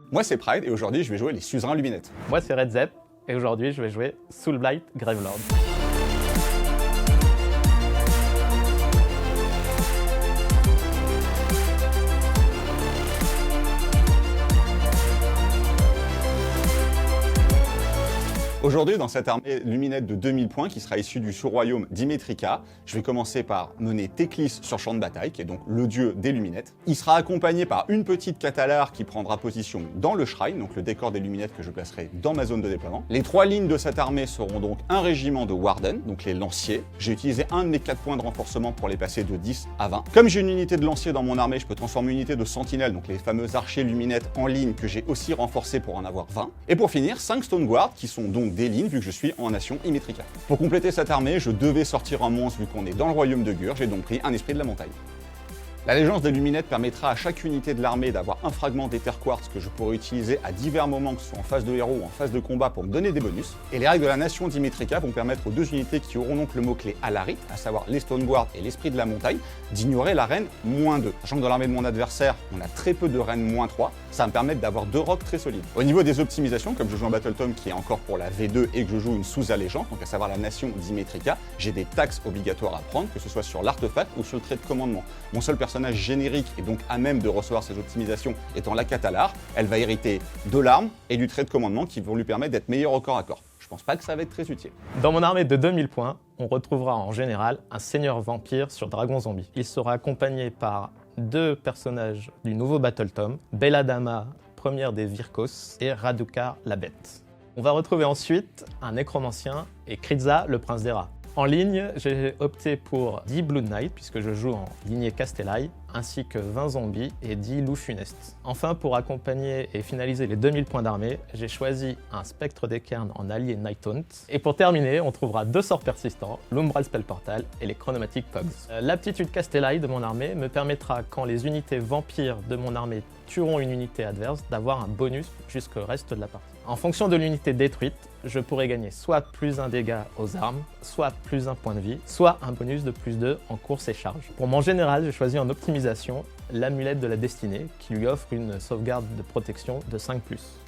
Moi c'est Pride et aujourd'hui je vais jouer les suzerains luminettes. Moi c'est RedZep et aujourd'hui je vais jouer Soulblight Gravelord. Aujourd'hui, dans cette armée luminette de 2000 points qui sera issue du sous-royaume d'Imetrika, je vais commencer par mener Teclis sur champ de bataille, qui est donc le dieu des luminettes. Il sera accompagné par une petite Catalar qui prendra position dans le shrine, donc le décor des luminettes que je placerai dans ma zone de déploiement. Les trois lignes de cette armée seront donc un régiment de Warden, donc les lanciers. J'ai utilisé un de mes 4 points de renforcement pour les passer de 10 à 20. Comme j'ai une unité de lancier dans mon armée, je peux transformer une unité de sentinelle, donc les fameux archers luminettes en ligne que j'ai aussi renforcés pour en avoir 20. Et pour finir, 5 Stone Guard qui sont donc des lignes vu que je suis en nation Imetrika. Pour compléter cette armée, je devais sortir un monstre vu qu'on est dans le royaume de Gur, j'ai donc pris un esprit de la montagne. L'allégeance des luminettes permettra à chaque unité de l'armée d'avoir un fragment d'Ether Quartz que je pourrai utiliser à divers moments, que ce soit en phase de héros ou en phase de combat pour me donner des bonus. Et les règles de la nation d'Imetrika vont permettre aux deux unités qui auront donc le mot-clé Alarit, à savoir les Stone Guard et l'esprit de la montagne, d'ignorer la reine -2. Sachant que dans l'armée de mon adversaire, on a très peu de reines -3, ça va me permettre d'avoir 2 rocks très solides. Au niveau des optimisations, comme je joue en Battle Tome qui est encore pour la V2 et que je joue une sous-allégeance, donc à savoir la nation d'Imetrika, j'ai des taxes obligatoires à prendre, que ce soit sur l'artefact ou sur le trait de commandement. Mon seul personnage générique et donc à même de recevoir ces optimisations étant la Catalar, elle va hériter de l'arme et du trait de commandement qui vont lui permettre d'être meilleur au corps à corps. Je pense pas que ça va être très utile. Dans mon armée de 2000 points, on retrouvera en général un seigneur vampire sur dragon zombie. Il sera accompagné par 2 personnages du nouveau Battle Tome, Belladama, première des Virkos, et Radukar la bête. On va retrouver ensuite un nécromancien et Kriza le prince des rats. En ligne, j'ai opté pour 10 Blood Knight, puisque je joue en lignée Castellai, ainsi que 20 zombies et 10 loups funestes. Enfin, pour accompagner et finaliser les 2000 points d'armée, j'ai choisi un Spectre des Cairns en allié Nighthaunt. Et pour terminer, on trouvera 2 sorts persistants, l'Umbral Spell Portal et les Chronomatic Pogs. L'aptitude Castellai de mon armée me permettra, quand les unités vampires de mon armée tueront une unité adverse, d'avoir un bonus jusqu'au reste de la partie. En fonction de l'unité détruite, je pourrais gagner soit plus 1 dégât aux armes, soit plus 1 point de vie, soit un bonus de plus 2 en course et charge. Pour mon général, j'ai choisi en optimisation l'amulette de la destinée qui lui offre une sauvegarde de protection de 5+.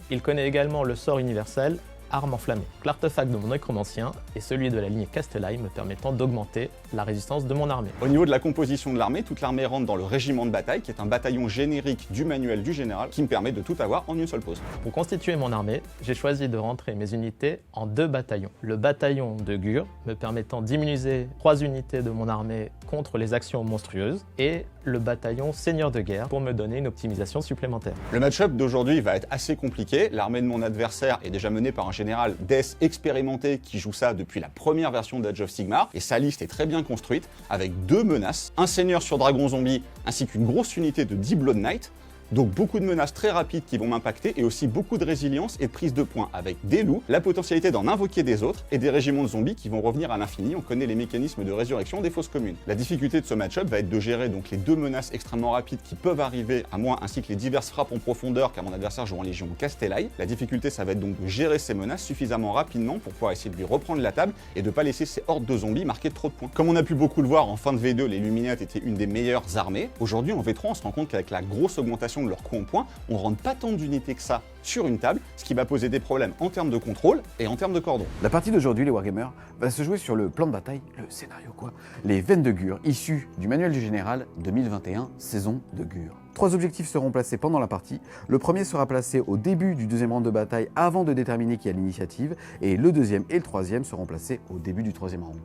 Il connaît également le sort universel Arme enflammée. L'artefact de mon nécromancien et celui de la ligne Castellai me permettant d'augmenter la résistance de mon armée. Au niveau de la composition de l'armée, toute l'armée rentre dans le régiment de bataille, qui est un bataillon générique du manuel du général, qui me permet de tout avoir en une seule pause. Pour constituer mon armée, j'ai choisi de rentrer mes unités en 2 bataillons. Le bataillon de Gur, me permettant d'immuniser 3 unités de mon armée contre les actions monstrueuses, et le bataillon Seigneur de guerre pour me donner une optimisation supplémentaire. Le match-up d'aujourd'hui va être assez compliqué. L'armée de mon adversaire est déjà menée par un général Death expérimenté qui joue ça depuis la première version d'Age of Sigmar, et sa liste est très bien construite avec 2 menaces, un seigneur sur dragon zombie ainsi qu'une grosse unité de 10 Blood Knight. Donc beaucoup de menaces très rapides qui vont m'impacter et aussi beaucoup de résilience et de prise de points avec des loups, la potentialité d'en invoquer des autres et des régiments de zombies qui vont revenir à l'infini. On connaît les mécanismes de résurrection des fosses communes. La difficulté de ce match-up va être de gérer donc les 2 menaces extrêmement rapides qui peuvent arriver à moi ainsi que les diverses frappes en profondeur car mon adversaire joue en légion Castellai. La difficulté ça va être donc de gérer ces menaces suffisamment rapidement pour pouvoir essayer de lui reprendre la table et de ne pas laisser ces hordes de zombies marquer trop de points. Comme on a pu beaucoup le voir en fin de V2, les Luminettes étaient une des meilleures armées. Aujourd'hui en V3 on se rend compte qu'avec la grosse augmentation de leur coût en points, on ne rentre pas tant d'unités que ça sur une table, ce qui va poser des problèmes en termes de contrôle et en termes de cordon. La partie d'aujourd'hui, les Wargamers, va se jouer sur le plan de bataille, le scénario quoi, les Veines de Gur, issus du manuel du général 2021, saison de Gur. 3 objectifs seront placés pendant la partie. Le premier sera placé au début du 2e round de bataille avant de déterminer qui a l'initiative, et le 2e et le 3e seront placés au début du 3e round.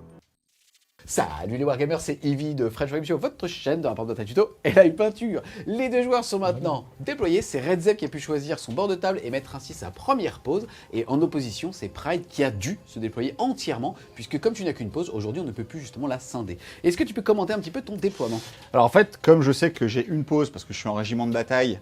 Salut les Wargamers, c'est Evie de French Web Show, votre chaîne de rapport de bataille tuto et live peinture. Les 2 joueurs sont maintenant déployés, c'est RedZep qui a pu choisir son bord de table et mettre ainsi sa première pause. Et en opposition, c'est Pride qui a dû se déployer entièrement, puisque comme tu n'as qu'une pause, aujourd'hui on ne peut plus justement la scinder. Est-ce que tu peux commenter un petit peu ton déploiement? Alors en fait, comme je sais que j'ai une pause parce que je suis en régiment de bataille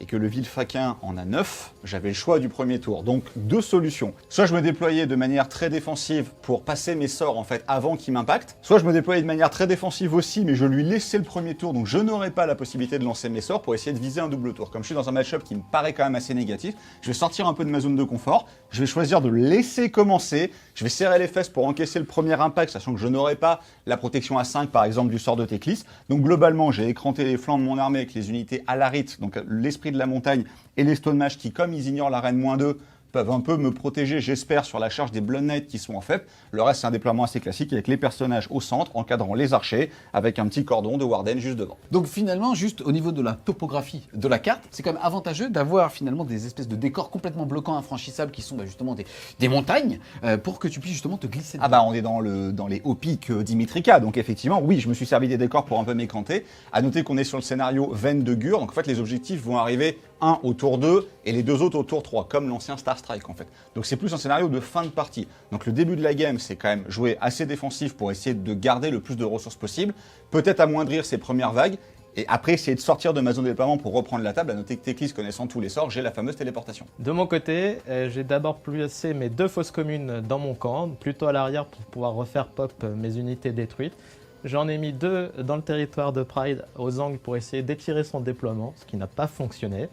et que le Villefaquin en a 9, j'avais le choix du premier tour. Donc 2 solutions. Soit je me déployais de manière très défensive pour passer mes sorts en fait avant qu'il m'impacte, soit je me déployais de manière très défensive aussi, mais je lui laissais le premier tour, donc je n'aurais pas la possibilité de lancer mes sorts pour essayer de viser un double tour. Comme je suis dans un match-up qui me paraît quand même assez négatif, je vais sortir un peu de ma zone de confort, je vais choisir de le laisser commencer, je vais serrer les fesses pour encaisser le premier impact, sachant que je n'aurai pas la protection à 5 par exemple du sort de Teclis. Donc globalement, j'ai écranté les flancs de mon armée avec les unités Alarit, donc l'esprit l'esprit de la montagne et les Stone Mage qui, comme ils ignorent la reine -2, peuvent un peu me protéger, j'espère, sur la charge des Blood Knights qui sont en FEP. Le reste, c'est un déploiement assez classique avec les personnages au centre, encadrant les archers, avec un petit cordon de Warden juste devant. Donc finalement, juste au niveau de la topographie de la carte, c'est quand même avantageux d'avoir finalement des espèces de décors complètement bloquants, infranchissables, qui sont justement des montagnes, pour que tu puisses justement te glisser dedans. Ah bah on est dans les hauts pics d'Imitrika, donc effectivement, oui, je me suis servi des décors pour un peu m'écranter. À noter qu'on est sur le scénario Veine de Gur, donc en fait les objectifs vont arriver un au tour 2 et les deux autres au tour 3, comme l'ancien Star Strike en fait. Donc c'est plus un scénario de fin de partie. Donc le début de la game, c'est quand même jouer assez défensif pour essayer de garder le plus de ressources possible, peut-être amoindrir ses premières vagues, et après essayer de sortir de ma zone de déploiement pour reprendre la table. À noter que Teclis, connaissant tous les sorts, j'ai la fameuse téléportation. De mon côté, j'ai d'abord placé mes 2 fosses communes dans mon camp, plutôt à l'arrière pour pouvoir refaire pop mes unités détruites. J'en ai mis 2 dans le territoire de Pride aux angles pour essayer d'étirer son déploiement, ce qui n'a pas fonctionné.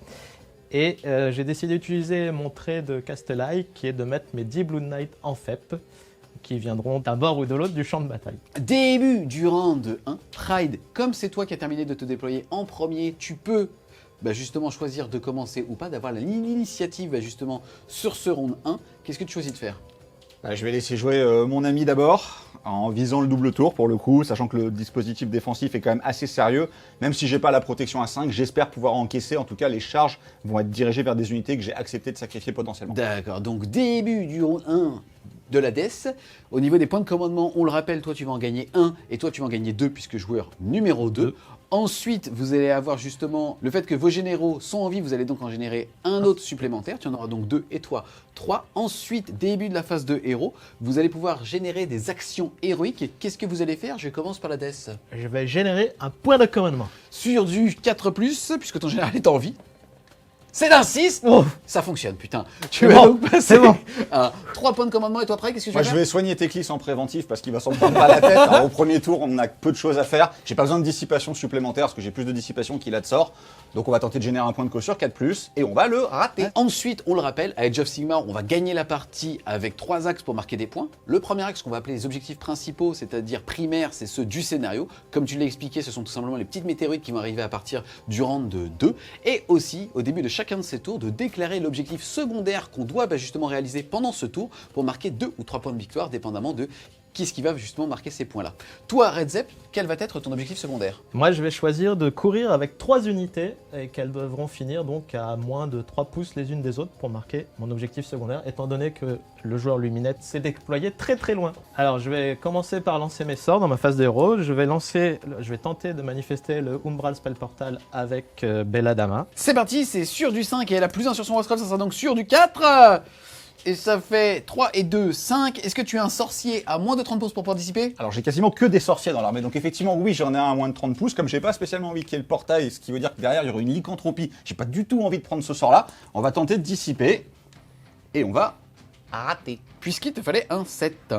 Et j'ai décidé d'utiliser mon trait de Castelai, qui est de mettre mes 10 Blood Knights en FEP, qui viendront d'un bord ou de l'autre du champ de bataille. Début du round 1, Pride, comme c'est toi qui as terminé de te déployer en premier, tu peux justement choisir de commencer ou pas, d'avoir l'initiative justement sur ce round 1. Qu'est-ce que tu choisis de faire? Je vais laisser jouer mon ami d'abord, en visant le double tour pour le coup, sachant que le dispositif défensif est quand même assez sérieux. Même si j'ai pas la protection à 5, j'espère pouvoir encaisser. En tout cas, les charges vont être dirigées vers des unités que j'ai accepté de sacrifier potentiellement. D'accord, donc début du round 1 de la DES. Au niveau des points de commandement, on le rappelle, toi tu vas en gagner 1 et toi tu vas en gagner 2 puisque joueur numéro 2. Ensuite, vous allez avoir justement le fait que vos généraux sont en vie, vous allez donc en générer un autre supplémentaire, tu en auras donc 2 et toi 3. Ensuite, début de la phase de héros, vous allez pouvoir générer des actions héroïques. Et qu'est-ce que vous allez faire? Je commence par la DES. Je vais générer un point de commandement. Sur du 4+, puisque ton général est en vie. C'est d'un 6. Oh. Ça fonctionne, putain. C'est bon, c'est bon. 3 points de commandement et toi après, qu'est-ce que tu vas Moi, faire? je vais soigner Teclis en préventif parce qu'il va s'en prendre pas la tête. Alors, au premier tour, on a peu de choses à faire. J'ai pas besoin de dissipation supplémentaire parce que j'ai plus de dissipation qu'il a de sort. Donc, on va tenter de générer un point de co sur 4+, et on va le rater. Ensuite, on le rappelle, à Age of Sigmar, on va gagner la partie avec 3 axes pour marquer des points. Le premier axe qu'on va appeler les objectifs principaux, c'est-à-dire primaires, c'est ceux du scénario. Comme tu l'as expliqué, ce sont tout simplement les petites météorites qui vont arriver à partir du round de 2. Et aussi, au début de chacun de ces tours, de déclarer l'objectif secondaire qu'on doit justement réaliser pendant ce tour pour marquer 2 ou 3 points de victoire, dépendamment de qui va justement marquer ces points-là. Toi, Red Zep, quel va être ton objectif secondaire? Moi, je vais choisir de courir avec 3 unités et qu'elles devront finir donc à moins de 3 pouces les unes des autres pour marquer mon objectif secondaire, étant donné que le joueur Luminette s'est déployé très très loin. Alors, je vais commencer par lancer mes sorts dans ma phase de héros. Je vais tenter de manifester le Umbral Spell Portal avec Belladama. C'est parti, c'est sur du 5 et elle a plus 1 sur son Wastrel, ça sera donc sur du 4. Et ça fait 3 et 2, 5. Est-ce que tu as un sorcier à moins de 30 pouces pour pouvoir dissiper? Alors, j'ai quasiment que des sorciers dans l'armée. Donc, effectivement, oui, j'en ai un à moins de 30 pouces. Comme j'ai pas spécialement envie qu'il y ait le portail, ce qui veut dire que derrière, il y aura une lycanthropie. J'ai pas du tout envie de prendre ce sort-là. On va tenter de dissiper. Et on va rater. Puisqu'il te fallait un 7.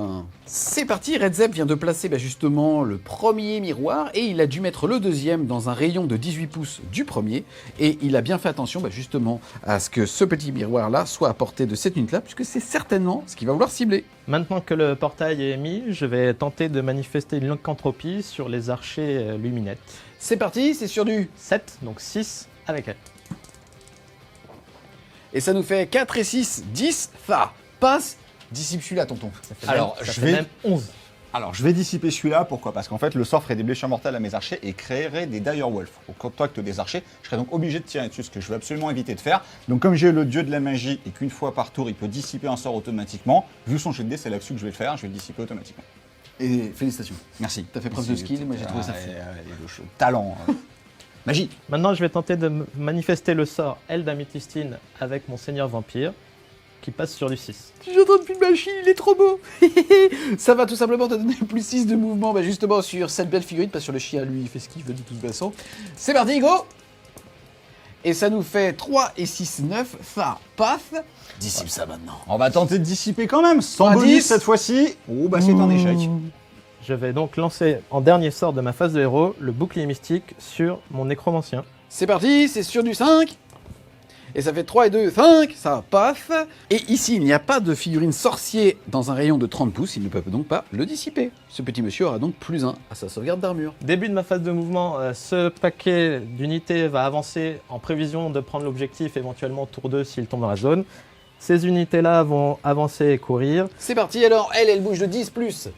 C'est parti, Red Zep vient de placer justement le premier miroir et il a dû mettre le deuxième dans un rayon de 18 pouces du premier. Et il a bien fait attention justement à ce que ce petit miroir-là soit à portée de cette unité-là, puisque c'est certainement ce qu'il va vouloir cibler. Maintenant que le portail est mis, je vais tenter de manifester une lycanthropie sur les archers Luminettes. C'est parti, c'est sur du 7, donc 6 avec elle. Et ça nous fait 4 et 6, 10. Fa, passe, dissipe celui-là, tonton. Alors, Ça je fait vais- même 11. Alors, je vais dissiper celui-là. Pourquoi? Parce qu'en fait, le sort ferait des blessures mortelles à mes archers et créerait des Direwolf au contact des archers. Je serais donc obligé de tirer dessus, ce que je veux absolument éviter de faire. Donc, comme j'ai le dieu de la magie et qu'une fois par tour, il peut dissiper un sort automatiquement, vu son jet de dés, c'est là-dessus que je vais le faire. Je vais le dissiper automatiquement. Et félicitations. Merci. T'as fait preuve de skill, moi j'ai trouvé ça fou. Talent. Magie. Maintenant, je vais tenter de manifester le sort Aile d'Améthystine avec mon seigneur vampire, qui passe sur du 6. Je suis en train de filmer Achille, il est trop beau. Ça va tout simplement te donner plus 6 de mouvement justement sur cette belle figurine, pas sur le chien, lui il fait ce qu'il veut de toute façon. C'est parti, go. Et ça nous fait 3 et 6, 9, fa, paf. Dissipe ça maintenant. On va tenter de dissiper quand même. Sans 110. bonus cette fois-ci. Oh, bah c'est un échec. Je vais donc lancer en dernier sort de ma phase de héros le bouclier mystique sur mon nécromancien. C'est parti, c'est sur du 5. Et ça fait 3 et 2, 5, ça paf. Et ici, il n'y a pas de figurine sorcier dans un rayon de 30 pouces, il ne peut donc pas le dissiper. Ce petit monsieur aura donc +1 à sa sauvegarde d'armure. Début de ma phase de mouvement, ce paquet d'unités va avancer en prévision de prendre l'objectif, éventuellement tour 2 s'il tombe dans la zone. Ces unités-là vont avancer et courir. C'est parti, alors elle bouge de 10 plus.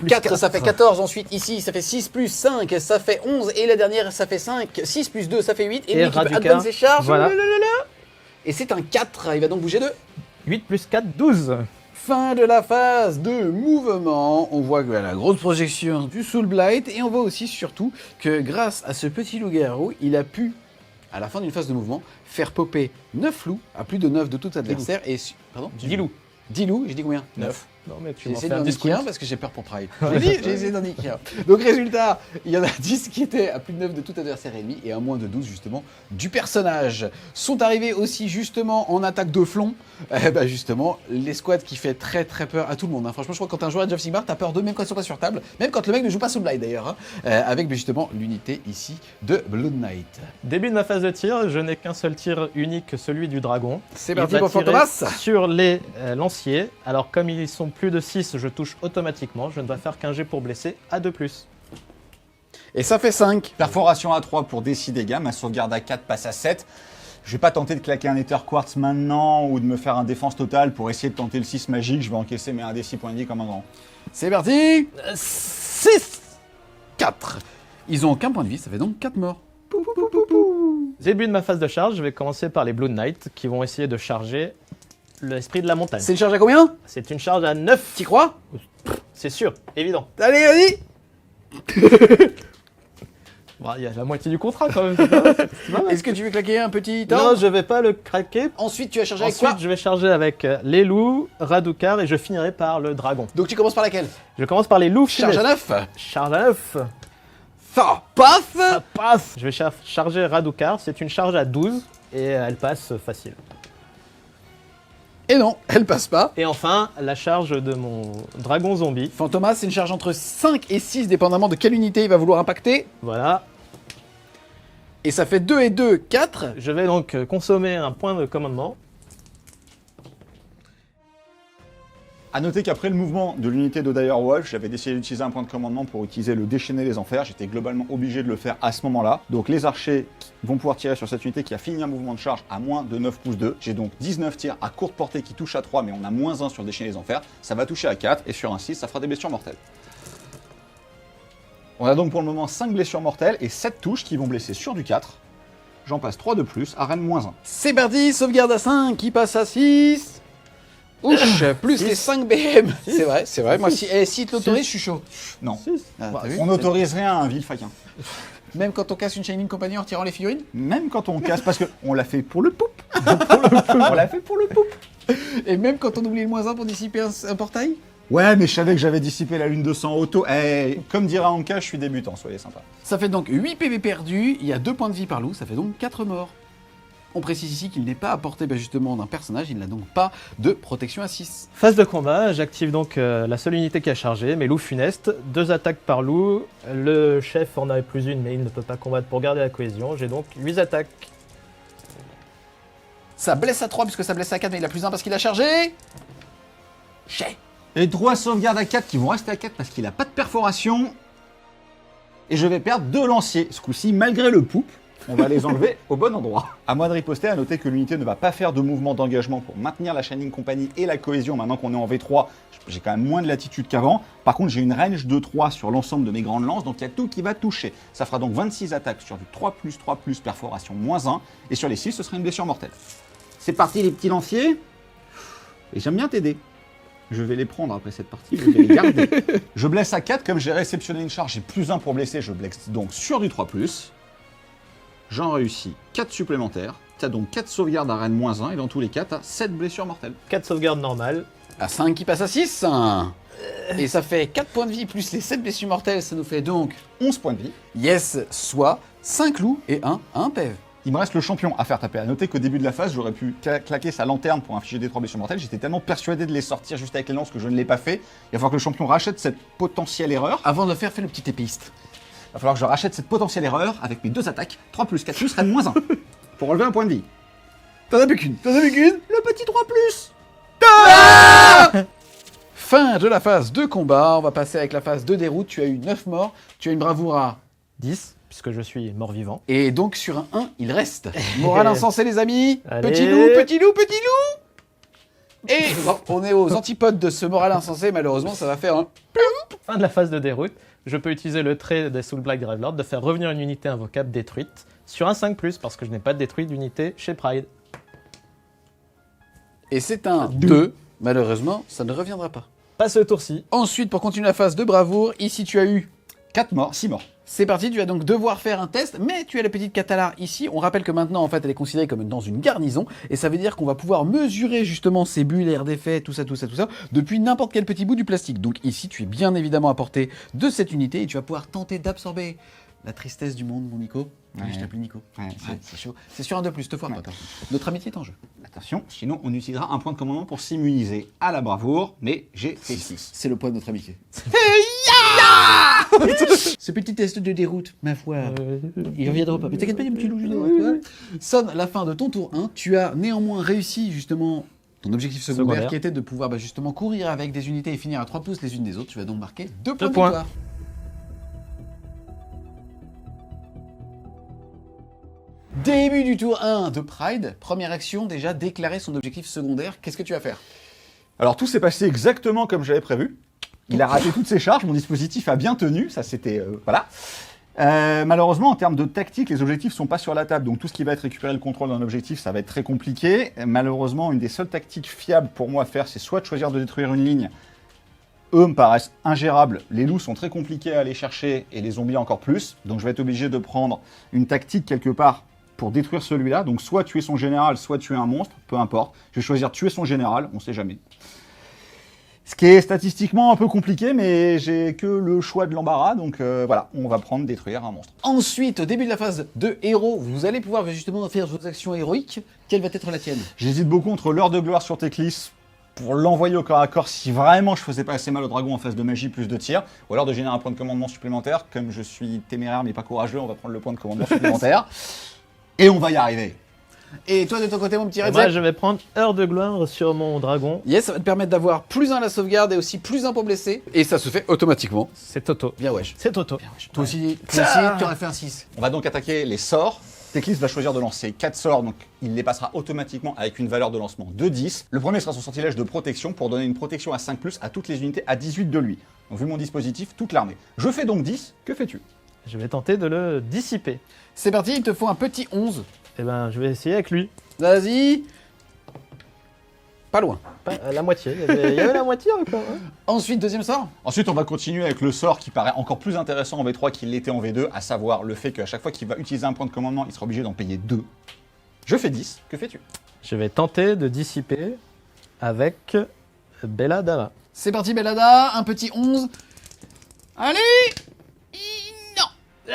4, ça fait 14, ensuite ici ça fait 6 plus 5, ça fait 11, et la dernière ça fait 5, 6 plus 2 ça fait 8, et lui qui peut Raduca, advance ses charges, voilà. Et c'est un 4, il va donc bouger de 8 plus 4, 12. fin de la phase de mouvement. On voit que la grosse projection du Soul Blight, et on voit aussi surtout que grâce à ce petit loup-garou, il a pu, à la fin d'une phase de mouvement, faire popper 9 loups à plus de 9 de tout adversaire, et... Pardon 10 loups. 10 loups, j'ai dit combien 9. Non, mais tu J'ai m'en essayé fais un d'en niquer discount. un parce que j'ai peur pour Pride. J'ai essayé d'en niquer un. Donc résultat, il y en a 10 qui étaient à plus de 9 de tout adversaire ennemi et à moins de 12 justement du personnage. Sont arrivés aussi justement en attaque de flon, justement les squads qui fait très peur à tout le monde. Hein. Franchement, je crois que quand t'es un joueur à Age of Sigmar, t'as peur d'eux même quand ils sont pas sur table, même quand le mec ne joue pas Soul Blight d'ailleurs, avec justement l'unité ici de Blood Knight. Début de ma phase de tir, je n'ai qu'un seul tir unique, celui du dragon. C'est Il parti va pour tirer Fantomas. sur les lanciers. Alors comme ils sont plus de 6, je touche automatiquement. Je ne dois faire qu'un jet pour blesser à 2+. Et ça fait 5. Perforation à 3 pour des 6 dégâts, ma sauvegarde à 4 passe à 7. Je vais pas tenter de claquer un Ether Quartz maintenant ou de me faire un défense totale pour essayer de tenter le 6 magique. Je vais encaisser mes 1 des 6 points de vie comme un grand. C'est parti. 6 4. Ils ont aucun point de vie, ça fait donc 4 morts. Début de ma phase de charge, je vais commencer par les Blood Knight qui vont essayer de charger l'esprit de la montagne. C'est une charge à combien? C'est une charge à 9. T'y crois? C'est sûr, évident. Allez, vas-y. Bon, il y a la moitié du contrat quand même. C'est pas mal. Est-ce que tu veux claquer un petit Non, temps? je vais pas le craquer. Ensuite, tu vas charger avec quoi? Ensuite, je vais charger avec les loups, Radukar et je finirai par le dragon. Donc tu commences par laquelle? Je commence par les loups. Charge à 9. Charge à 9. Ça paf. Ça passe. Je vais charger Radukar. C'est une charge à 12 et elle passe facile. Et non, elle passe pas. Et enfin, la charge de mon dragon zombie. Fantomas, c'est une charge entre 5 et 6, dépendamment de quelle unité il va vouloir impacter. Voilà. Et ça fait 2 et 2, 4. Je vais donc consommer un point de commandement. A noter qu'après le mouvement de l'unité de Dire Wolf, j'avais décidé d'utiliser un point de commandement pour utiliser le déchaîner les enfers. J'étais globalement obligé de le faire à ce moment-là. Donc les archers vont pouvoir tirer sur cette unité qui a fini un mouvement de charge à moins de 9 pouces 2. J'ai donc 19 tirs à courte portée qui touchent à 3, mais on a moins 1 sur déchaîner les enfers. Ça va toucher à 4 et sur un 6, ça fera des blessures mortelles. On a donc pour le moment 5 blessures mortelles et 7 touches qui vont blesser sur du 4. J'en passe 3 de plus, arène moins 1. C'est parti, sauvegarde à 5, qui passe à 6. Ouch, plus les 5 BM. C'est vrai. Moi, si te l'autorise, je suis chaud. Non. Ah, t'as vu? On n'autorise rien à un vil faquin. Même quand on casse une Shining Company en retirant les figurines. Même quand on casse, parce qu'on l'a fait pour le poup. On l'a fait pour le poup. Et même quand on oublie le -1 pour dissiper un portail. Ouais, mais je savais que j'avais dissipé la lune de sang auto. Eh, comme dirait Anka, je suis débutant, soyez sympa. Ça fait donc 8 PV perdus, il y a 2 points de vie par loup, ça fait donc 4 morts. On précise ici qu'il n'est pas à portée justement d'un personnage, il n'a donc pas de protection à 6. Phase de combat, j'active donc la seule unité qui a chargé, mes loups funestes, 2 attaques par loup, le chef en a plus une mais il ne peut pas combattre pour garder la cohésion, j'ai donc 8 attaques. Ça blesse à 3 puisque ça blesse à 4 mais il a plus 1 parce qu'il a chargé. Chais. Et 3 sauvegardes à 4 qui vont rester à 4 parce qu'il n'a pas de perforation. Et je vais perdre 2 lanciers. Ce coup-ci, malgré le poup, on va les enlever au bon endroit. À moi de riposter, à noter que l'unité ne va pas faire de mouvement d'engagement pour maintenir la Shining Company et la cohésion. Maintenant qu'on est en V3, j'ai quand même moins de latitude qu'avant. Par contre, j'ai une range de 3 sur l'ensemble de mes grandes lances, donc il y a tout qui va toucher. Ça fera donc 26 attaques sur du 3+, perforation -1. Et sur les 6, ce sera une blessure mortelle. C'est parti les petits lanciers. Et j'aime bien t'aider. Je vais les prendre après cette partie, je vais les garder. Je blesse à 4, comme j'ai réceptionné une charge, j'ai plus 1 pour blesser, je blesse donc sur du 3+. J'en réussis 4 supplémentaires. Tu as donc 4 sauvegardes à reine -1 et dans tous les cas, tu as 7 blessures mortelles. 4 sauvegardes normales. À 5 qui passe à 6. Et ça fait 4 points de vie plus les 7 blessures mortelles, ça nous fait donc 11 points de vie. yes, soit 5 loups et 1 PEV. Il me reste le champion à faire taper. À noter qu'au début de la phase, j'aurais pu claquer sa lanterne pour infliger des 3 blessures mortelles. J'étais tellement persuadé de les sortir juste avec les lances que je ne l'ai pas fait. Il va falloir que le champion rachète cette potentielle erreur. Avant de le faire, fais le petit épiste. Il va falloir que je rachète cette potentielle erreur avec mes 2 attaques. 3+, 4+, reine -1. pour enlever un point de vie. T'en as plus qu'une. Le petit 3+. Fin de la phase de combat, on va passer avec la phase de déroute. Tu as eu 9 morts, tu as une bravoure à... 10, puisque je suis mort-vivant. Et donc sur un 1, il reste. Morale insensée les amis. Allez. Petit loup, petit loup, petit loup. Et bon, on est aux antipodes de ce moral insensé, malheureusement ça va faire un... Fin de la phase de déroute, je peux utiliser le trait des Soul Black Gravelord de faire revenir une unité invocable détruite sur un 5+, parce que je n'ai pas détruit d'unité chez Pride. Et c'est un 2. Malheureusement, ça ne reviendra pas. Pas ce tour-ci. Ensuite, pour continuer la phase de bravoure, ici tu as eu... 4 morts, 6 morts. C'est parti, tu vas donc devoir faire un test, mais tu as la petite Catalar ici. On rappelle que maintenant, en fait, elle est considérée comme dans une garnison, et ça veut dire qu'on va pouvoir mesurer justement ses bulles, l'air d'effet, tout ça, depuis n'importe quel petit bout du plastique. Donc ici, tu es bien évidemment à portée de cette unité, et tu vas pouvoir tenter d'absorber la tristesse du monde, mon Nico. Ouais. Je t'appelle Nico. Ouais, C'est chaud. C'est sur un 2+, te foire pas. Notre amitié est en jeu. Attention, sinon on utilisera un point de commandement pour s'immuniser à la bravoure, mais j'ai fait 6. C'est le poids de notre amitié. Ce petit test de déroute, ma foi, il reviendra pas. Mais t'inquiète pas, il y a un petit loup juste sonne la fin de ton tour 1. Tu as néanmoins réussi justement ton objectif secondaire qui était de pouvoir justement courir avec des unités et finir à 3 pouces les unes des autres. Tu vas donc marquer 2 points de victoire. Début du tour 1 de Pride. Première action, déjà déclarer son objectif secondaire. Qu'est-ce que tu vas faire? Alors tout s'est passé exactement comme j'avais prévu. Il a raté toutes ses charges, mon dispositif a bien tenu, ça c'était... voilà. Malheureusement, en termes de tactique, les objectifs sont pas sur la table, donc tout ce qui va être récupérer le contrôle d'un objectif, ça va être très compliqué. Malheureusement, une des seules tactiques fiables pour moi à faire, c'est soit de choisir de détruire une ligne. Eux me paraissent ingérables, les loups sont très compliqués à aller chercher, et les zombies encore plus, donc je vais être obligé de prendre une tactique quelque part pour détruire celui-là, donc soit tuer son général, soit tuer un monstre, peu importe. Je vais choisir tuer son général, on sait jamais. Ce qui est statistiquement un peu compliqué, mais j'ai que le choix de l'embarras, donc voilà, on va prendre détruire un monstre. Ensuite, au début de la phase de héros, vous allez pouvoir justement faire vos actions héroïques. Quelle va être la tienne? J'hésite beaucoup entre l'heure de gloire sur Teclis pour l'envoyer au corps à corps si vraiment je faisais pas assez mal au dragon en phase de magie plus de tir, ou alors de générer un point de commandement supplémentaire. Comme je suis téméraire mais pas courageux, on va prendre le point de commandement supplémentaire. Et on va y arriver. Et toi, de ton côté, mon petit Red Moi, Zep? je vais prendre heure de gloire sur mon dragon. Yes, ça va te permettre d'avoir plus 1 à la sauvegarde et aussi plus 1 pour blesser. Et ça se fait automatiquement. C'est Toto. Bien wesh. C'est Toto. Toi aussi, tu aurais fait un 6. On va donc attaquer les sorts. Teclis va choisir de lancer 4 sorts, donc il les passera automatiquement avec une valeur de lancement de 10. Le premier sera son sortilège de protection pour donner une protection à 5+, à toutes les unités à 18 de lui. Donc vu mon dispositif, toute l'armée. Je fais donc 10, que fais-tu? Je vais tenter de le dissiper. C'est parti, il te faut un petit 11. Eh ben, je vais essayer avec lui. Vas-y. Pas loin. Pas la moitié. Il y avait la moitié encore. Hein. Ensuite, deuxième sort. Ensuite, on va continuer avec le sort qui paraît encore plus intéressant en V3 qu'il l'était en V2, à savoir le fait qu'à chaque fois qu'il va utiliser un point de commandement, il sera obligé d'en payer 2. Je fais 10, que fais-tu? Je vais tenter de dissiper avec Bella Dama. C'est parti, Bellada. Un petit 11. Allez. Non.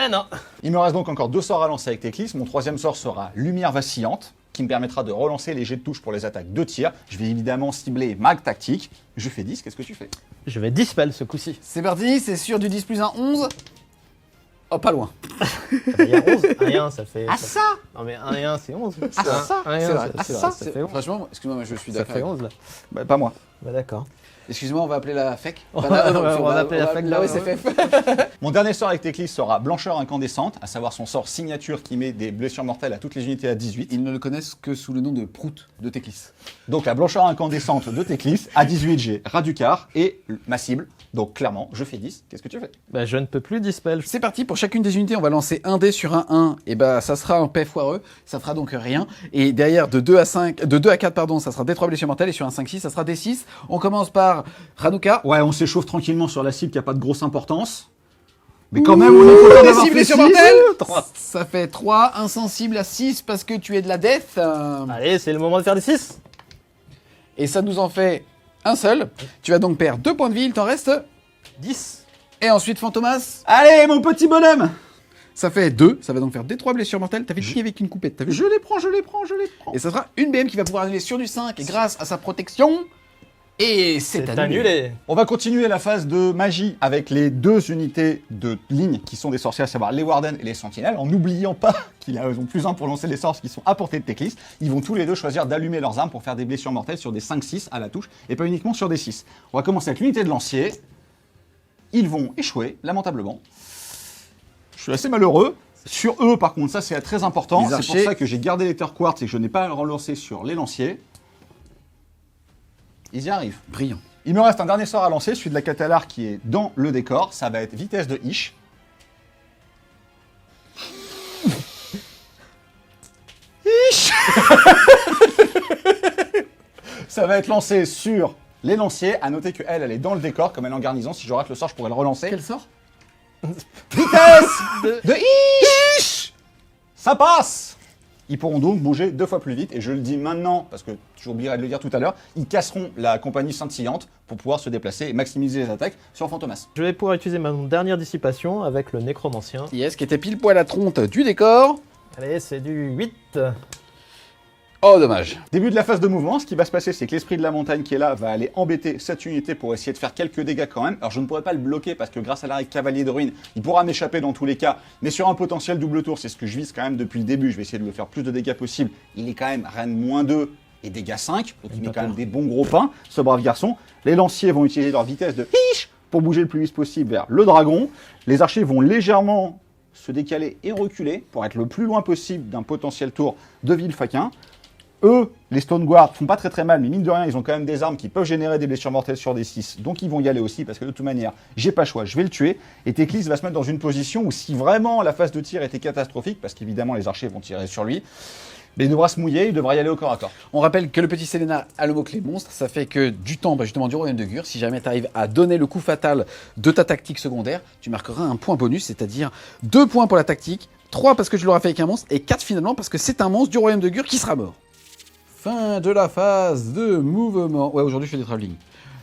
Eh non. Il me reste donc encore 2 sorts à lancer avec Teclis. Mon troisième sort sera Lumière Vacillante, qui me permettra de relancer les jets de touche pour les attaques de tir. Je vais évidemment cibler Mag Tactique. Je fais 10, qu'est-ce que tu fais? Je vais dispel ce coup-ci. C'est parti, c'est sûr du 10 plus 1, 11. Oh, pas loin. Il y a 11. 1 et 1, ça fait... Ah ça. Non mais 1 et 1, c'est 11. Ah ça. 1 et C'est 1, vrai. Ah c'est ça, vrai, ça fait 11. Franchement, excuse-moi, mais je suis Ça d'accord. fait 11 là. Bah, pas moi. Bah d'accord. Excuse-moi, on va appeler la FEC. On va appeler la FEC, là, là, ouais, c'est ouais. fait. Mon dernier sort avec Teclis sera Blancheur Incandescente, à savoir son sort signature qui met des blessures mortelles à toutes les unités à 18. Ils ne le connaissent que sous le nom de Prout de Teclis. Donc la Blancheur Incandescente de Teclis, à 18 j'ai Raducar et ma cible. Donc clairement, je fais 10, qu'est-ce que tu fais? Bah je ne peux plus dispel. C'est parti, pour chacune des unités, on va lancer un dé sur un 1. Et bah ça sera un paix foireux, ça fera donc rien. Et derrière, de 2 à 4, pardon, ça sera D3 blessures mortelles. Et sur un 5-6, ça sera D6. On commence par Raducar. Ouais, on s'échauffe tranquillement sur la cible qui a pas de grosse importance. Mais quand même, on est content des d'avoir cibles fait sur 6. mortelles. Ça fait 3, insensible à 6 parce que tu es de la death. Allez, c'est le moment de faire des 6. Et ça nous en fait un seul. Tu vas donc perdre 2 points de vie, il t'en reste 10. Et ensuite, Fantomas, Allez, mon petit bonhomme! ça fait 2. Ça va donc faire D3 blessures mortelles. T'avais dit avec une coupette, t'as vu? Je les prends. Et ça sera une BM qui va pouvoir aller sur du 5. Et grâce à sa protection, Et c'est annulé. On va continuer la phase de magie avec les 2 unités de ligne qui sont des sorciers, à savoir les Wardens et les Sentinelles, en n'oubliant pas qu'ils ont plus 1 pour lancer les sorts qui sont à portée de Teclis. Ils vont tous les deux choisir d'allumer leurs armes pour faire des blessures mortelles sur des 5-6 à la touche, et pas uniquement sur des 6. On va commencer avec l'unité de lancier. Ils vont échouer, lamentablement. Je suis assez malheureux. Sur eux, par contre, ça c'est très important. C'est pour ça que j'ai gardé les Terre Quartz et que je n'ai pas relancé sur les lanciers. Ils y arrivent. Brillant. Il me reste un dernier sort à lancer, celui de la Catalar qui est dans le décor. Ça va être vitesse de Ish. Ish. Ça va être lancé sur les lanciers. À noter qu'elle, elle est dans le décor, comme elle est en garnison. Si je rate le sort, je pourrais le relancer. Quel sort? Vitesse de Ish. Ça passe. Ils pourront donc bouger 2 fois plus vite, et je le dis maintenant, parce que j'oublierai de le dire tout à l'heure, ils casseront la compagnie scintillante pour pouvoir se déplacer et maximiser les attaques sur Fantomas. Je vais pouvoir utiliser ma dernière dissipation avec le nécromancien. Yes, qui était pile poil à tronte du décor. Allez, c'est du 8. Oh, dommage. Début de la phase de mouvement, ce qui va se passer, c'est que l'esprit de la montagne qui est là va aller embêter cette unité pour essayer de faire quelques dégâts quand même. Alors je ne pourrais pas le bloquer parce que grâce à l'arrêt cavalier de ruine, il pourra m'échapper dans tous les cas. Mais sur un potentiel double tour, c'est ce que je vise quand même depuis le début. Je vais essayer de lui faire plus de dégâts possible. Il est quand même reine -2 et dégâts 5. Donc il met quand même des bons gros pains, ce brave garçon. Les lanciers vont utiliser leur vitesse de hish pour bouger le plus vite possible vers le dragon. Les archers vont légèrement se décaler et reculer pour être le plus loin possible d'un potentiel tour de Villefaquin. Eux, les Stone Guard, font pas très mal, mais mine de rien, ils ont quand même des armes qui peuvent générer des blessures mortelles sur des 6. Donc ils vont y aller aussi, parce que de toute manière, j'ai pas le choix, je vais le tuer. Et Teclis va se mettre dans une position où si vraiment la phase de tir était catastrophique, parce qu'évidemment les archers vont tirer sur lui, mais il devra se mouiller, il devra y aller au corps à corps. On rappelle que le petit Sélénar a le mot-clé monstre, ça fait que du temps, justement du royaume de Gur, si jamais tu arrives à donner le coup fatal de ta tactique secondaire, tu marqueras un point bonus, c'est-à-dire 2 points pour la tactique, 3 parce que je l'aurai fait avec un monstre, et 4 finalement parce que c'est un monstre du royaume de Gur qui sera mort. Fin de la phase de mouvement. Ouais, aujourd'hui je fais des travelling.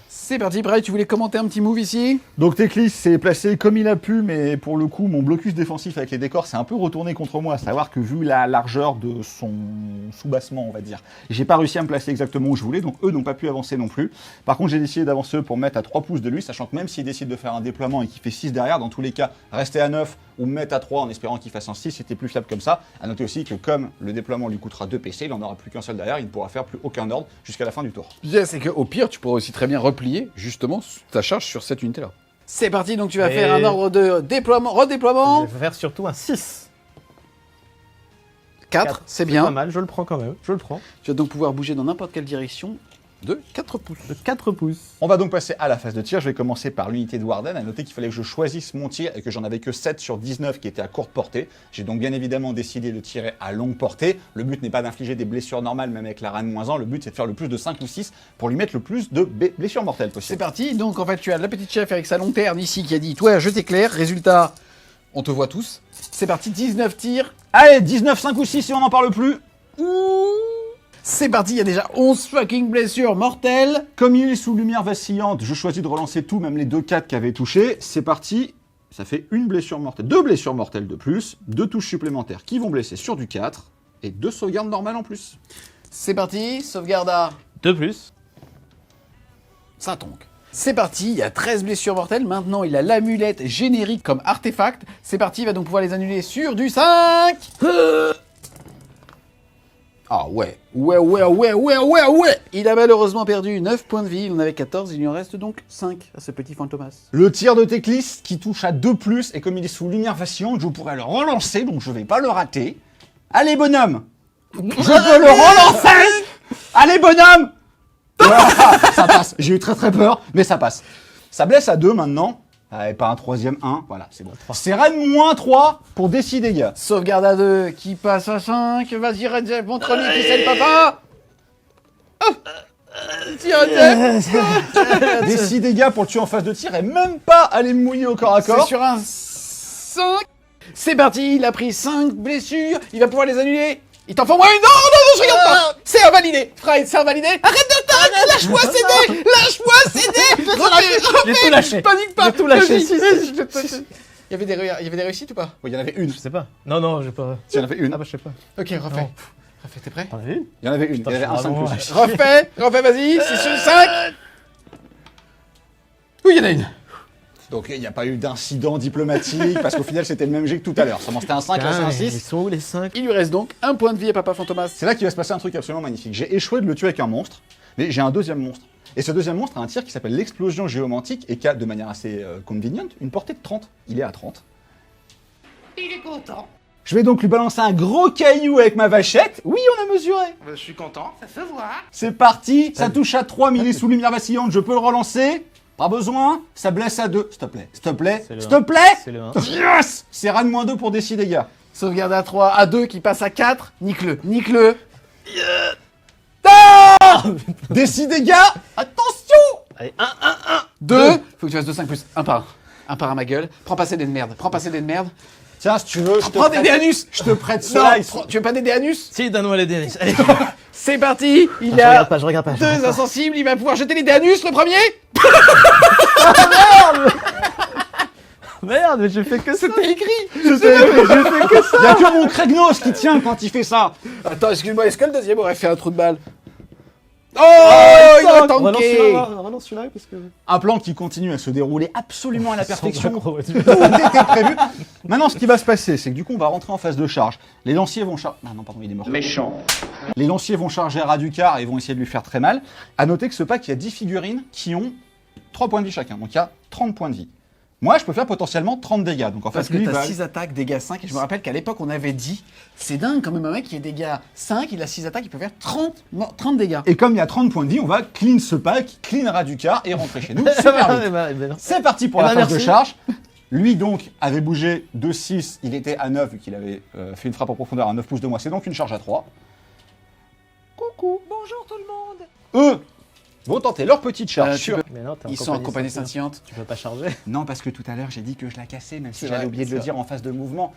C'est parti, Bray, tu voulais commenter un petit move ici? Donc Teclis s'est placé comme il a pu, mais pour le coup, mon blocus défensif avec les décors s'est un peu retourné contre moi, à savoir que vu la largeur de son soubassement, on va dire, j'ai pas réussi à me placer exactement où je voulais, donc eux n'ont pas pu avancer non plus. Par contre, j'ai décidé d'avancer pour mettre à 3 pouces de lui, sachant que même s'il décide de faire un déploiement et qu'il fait 6 derrière, dans tous les cas, rester à 9 ou mettre à 3 en espérant qu'il fasse un 6, c'était plus fiable comme ça. À noter aussi que comme le déploiement lui coûtera 2 PC, il n'en aura plus qu'un seul derrière, il ne pourra faire plus aucun ordre jusqu'à la fin du tour. Bien, c'est qu'au pire, tu pourrais aussi très bien replier justement ta charge sur cette unité-là. C'est parti, donc tu vas faire un ordre de déploiement, redéploiement. Je vais faire surtout un 6. 4, c'est Pas bien. mal, je le prends quand même, je le prends. Tu vas donc pouvoir bouger dans n'importe quelle direction de 4 pouces. De 4 pouces. On va donc passer à la phase de tir. Je vais commencer par l'unité de Warden. À noter qu'il fallait que je choisisse mon tir et que j'en avais que 7 sur 19 qui étaient à courte portée. J'ai donc bien évidemment décidé de tirer à longue portée. Le but n'est pas d'infliger des blessures normales, même avec la reine -1. Le but c'est de faire le plus de 5 ou 6 pour lui mettre le plus de blessures mortelles C'est possible. parti, donc en fait tu as la petite chef avec sa lanterne ici qui a dit toi je t'éclaire, résultat on te voit tous. C'est parti, 19 tirs. Allez, 19, 5 ou 6 si on n'en parle plus. C'est parti, il y a déjà 11 fucking blessures mortelles. Comme il est sous lumière vacillante, je choisis de relancer tout, même les 2-4 qui avaient touché. C'est parti. Ça fait une blessure mortelle, 2 blessures mortelles de plus, 2 touches supplémentaires qui vont blesser sur du 4 et 2 sauvegardes normales en plus. C'est parti, sauvegarde à 2 plus. ça donc. C'est parti, il y a 13 blessures mortelles. Maintenant, il a l'amulette générique comme artefact. C'est parti, il va donc pouvoir les annuler sur du 5. Ah ouais. Il a malheureusement perdu 9 points de vie. Il en avait 14, il lui en reste donc 5 à ce petit Fantomas. Le tir de Teclis qui touche à 2+, et comme il est sous lumière vacillante, je pourrais le relancer, donc je vais pas le rater. Allez bonhomme, je peux le relancer. Allez bonhomme. Voilà, ça passe, j'ai eu très peur, mais ça passe. Ça blesse à 2 maintenant, et pas un 3e 1, voilà, c'est bon. C'est reine -3 pour décider, gars. Sauvegarde à 2 qui passe à 5. Vas-y, Red Jeff, montre-lui qui c'est le papa. Tiens, Des dégâts pour le tuer en phase de tir et même pas aller me mouiller au corps à c'est corps. sur un 5. C'est parti, il a pris 5 blessures. Il va pouvoir les annuler. Il t'en faut moins une. Non, je regarde pas. C'est invalidé. Fry, c'est invalidé. Arrête de tac. Lâche-moi CD. Lâche-moi CD. J'ai tout lâché. Panique pas. J'ai tout lâché. Vas-y. Si, Il y avait des réussites ou pas? Oui, il y en avait une. Je sais pas. Non, j'ai pas. Il y en avait une. Ah bah je sais pas. Ok, refais. Non. Refais, t'es prêt? T'en as vu une? Il y en avait une. Il y en avait un 5+. Putain, Refais, vas-y, c'est sur 5. Oui, il y en a une. Donc il n'y a pas eu d'incident diplomatique, parce qu'au final c'était le même jet que tout à l'heure. Seulement c'était un 5, là c'est un Ils 6. sont où les 5? Il lui reste donc un point de vie à Papa Fantomas. C'est là qu'il va se passer un truc absolument magnifique. J'ai échoué de le tuer avec un monstre, mais j'ai un deuxième monstre. Et ce deuxième monstre a un tir qui s'appelle l'explosion géomantique et qui a, de manière assez convenient, une portée de 30. Il est à 30. Il est content. Je vais donc lui balancer un gros caillou avec ma vachette. Oui, on a mesuré. Je suis content, ça se voit. C'est parti, ça touche à 3, mais il est sous lumière vacillante, je peux le relancer. Pas besoin, ça blesse à 2. S'il te plaît, s'il te plaît, C'est le s'il te 1. plaît. C'est le 1. Yes. C'est RAN -2 pour des 6 dégâts. Sauvegarde à 3, à 2 qui passe à 4. Nique-le, nique-le. Des 6 dégâts. Attention. Allez, 1. 2. Faut que tu fasses 2, 5 plus. Un par un. Un par un, ma gueule. Prends pas ces dés de merde. Prends pas ces dés de merde. Tiens, si tu veux, je te Prends des prête- dés anus. Je te prête Non, cela. Ils sont- tu veux pas des dés anus? Si, donne-moi les dés. Allez. C'est parti. Il Je y a regarde pas, je regarde pas. je deux regarde pas. insensibles. Il va pouvoir jeter les dés anus, le premier. Merde, mais j'ai fait que ça. C'était écrit. Je sais, je fais que ça. Il y a que mon Kragnos qui tient quand il fait ça. Attends, excuse-moi, est-ce que le deuxième aurait fait un trou de balle? Oh, il a Relance tanké. celui-là, relance celui-là parce que. Un plan qui continue à se dérouler absolument à la perfection. Sans Tout était prévu. Maintenant, ce qui va se passer, c'est que du coup, on va rentrer en phase de charge. Les lanciers vont charger. Ah non, pardon, il est mort. Méchant. Les lanciers vont charger Raducar et vont essayer de lui faire très mal. À noter que ce pack, il y a 10 figurines qui ont 3 points de vie chacun. Donc il y a 30 points de vie. Moi, je peux faire potentiellement 30 dégâts. Donc en Parce fait, que lui, t'as va... 6 attaques, dégâts 5, et je me rappelle qu'à l'époque on avait dit, c'est dingue quand même un mec qui est dégâts 5, il a 6 attaques, il peut faire 30 dégâts. Et comme il y a 30 points de vie, on va clean ce pack, clean Raducar et rentrer chez nous super vite. C'est parti pour Eh la ben, phase de merci. charge. Lui donc avait bougé de 6, il était à 9 vu qu'il avait fait une frappe en profondeur à 9 pouces de moi. C'est donc une charge à 3. Coucou. Bonjour tout le monde. Eux vont tenter leur petite charge Tu sur... peux- Mais non, t'es Ils sont en compagnie scintillante. Tu peux pas charger. Non, parce que tout à l'heure, j'ai dit que je la cassais, même si C'est j'avais vrai, oublié de c'est le vrai. dire en phase de mouvement.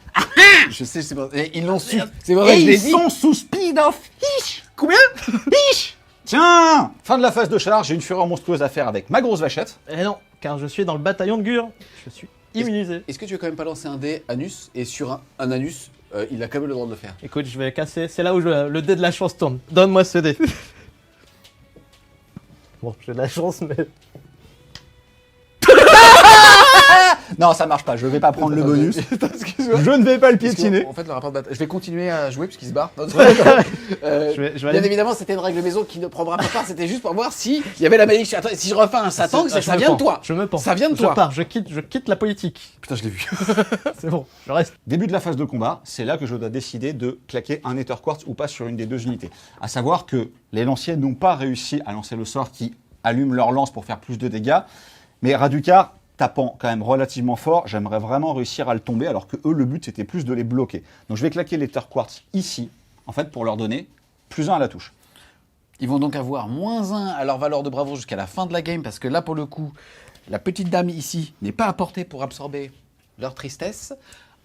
Je sais, c'est bon. Et ils l'ont su. C'est vrai, Et je l'ai ils dit. sont sous speed of Hish. Combien Hish. Tiens. Fin de la phase de charge, j'ai une fureur monstrueuse à faire avec ma grosse vachette. Eh non, car je suis dans le bataillon de Gur. Je suis immunisé. Est-ce que tu veux quand même pas lancer un dé anus, et sur un anus, il a quand même le droit de le faire. Écoute, je vais casser. C'est là où le dé de la chance tourne. Donne-moi ce dé. Bon, j'ai de la chance, mais. Non, ça marche pas, je vais pas prendre le bonus. Excuse-moi. Je ne vais pas le Parce que, piétiner. En fait, le rapport de bataille. Je vais continuer à jouer puisqu'il se barre. Non, Je vais bien aller- évidemment, c'était une règle maison qui ne prendra pas part. C'était juste pour voir si il y avait la malédiction. Attends, si je refais un Satan, Ah, ça me vient de pends. toi. Je me pends. Ça vient de toi. Je pars, je quitte la politique. Putain, je l'ai vu. C'est bon, je reste. Début de la phase de combat, c'est là que je dois décider de claquer un Nether Quartz ou pas sur une des deux unités. À savoir que les lanciers n'ont pas réussi à lancer le sort qui allume leur lance pour faire plus de dégâts, mais Raducar tapant quand même relativement fort, j'aimerais vraiment réussir à le tomber, alors que eux, le but, c'était plus de les bloquer. Donc je vais claquer les Nether Quartz ici, en fait, pour leur donner +1 à la touche. Ils vont donc avoir -1 à leur valeur de bravoure jusqu'à la fin de la game parce que là, pour le coup, la petite dame ici n'est pas apportée pour absorber leur tristesse.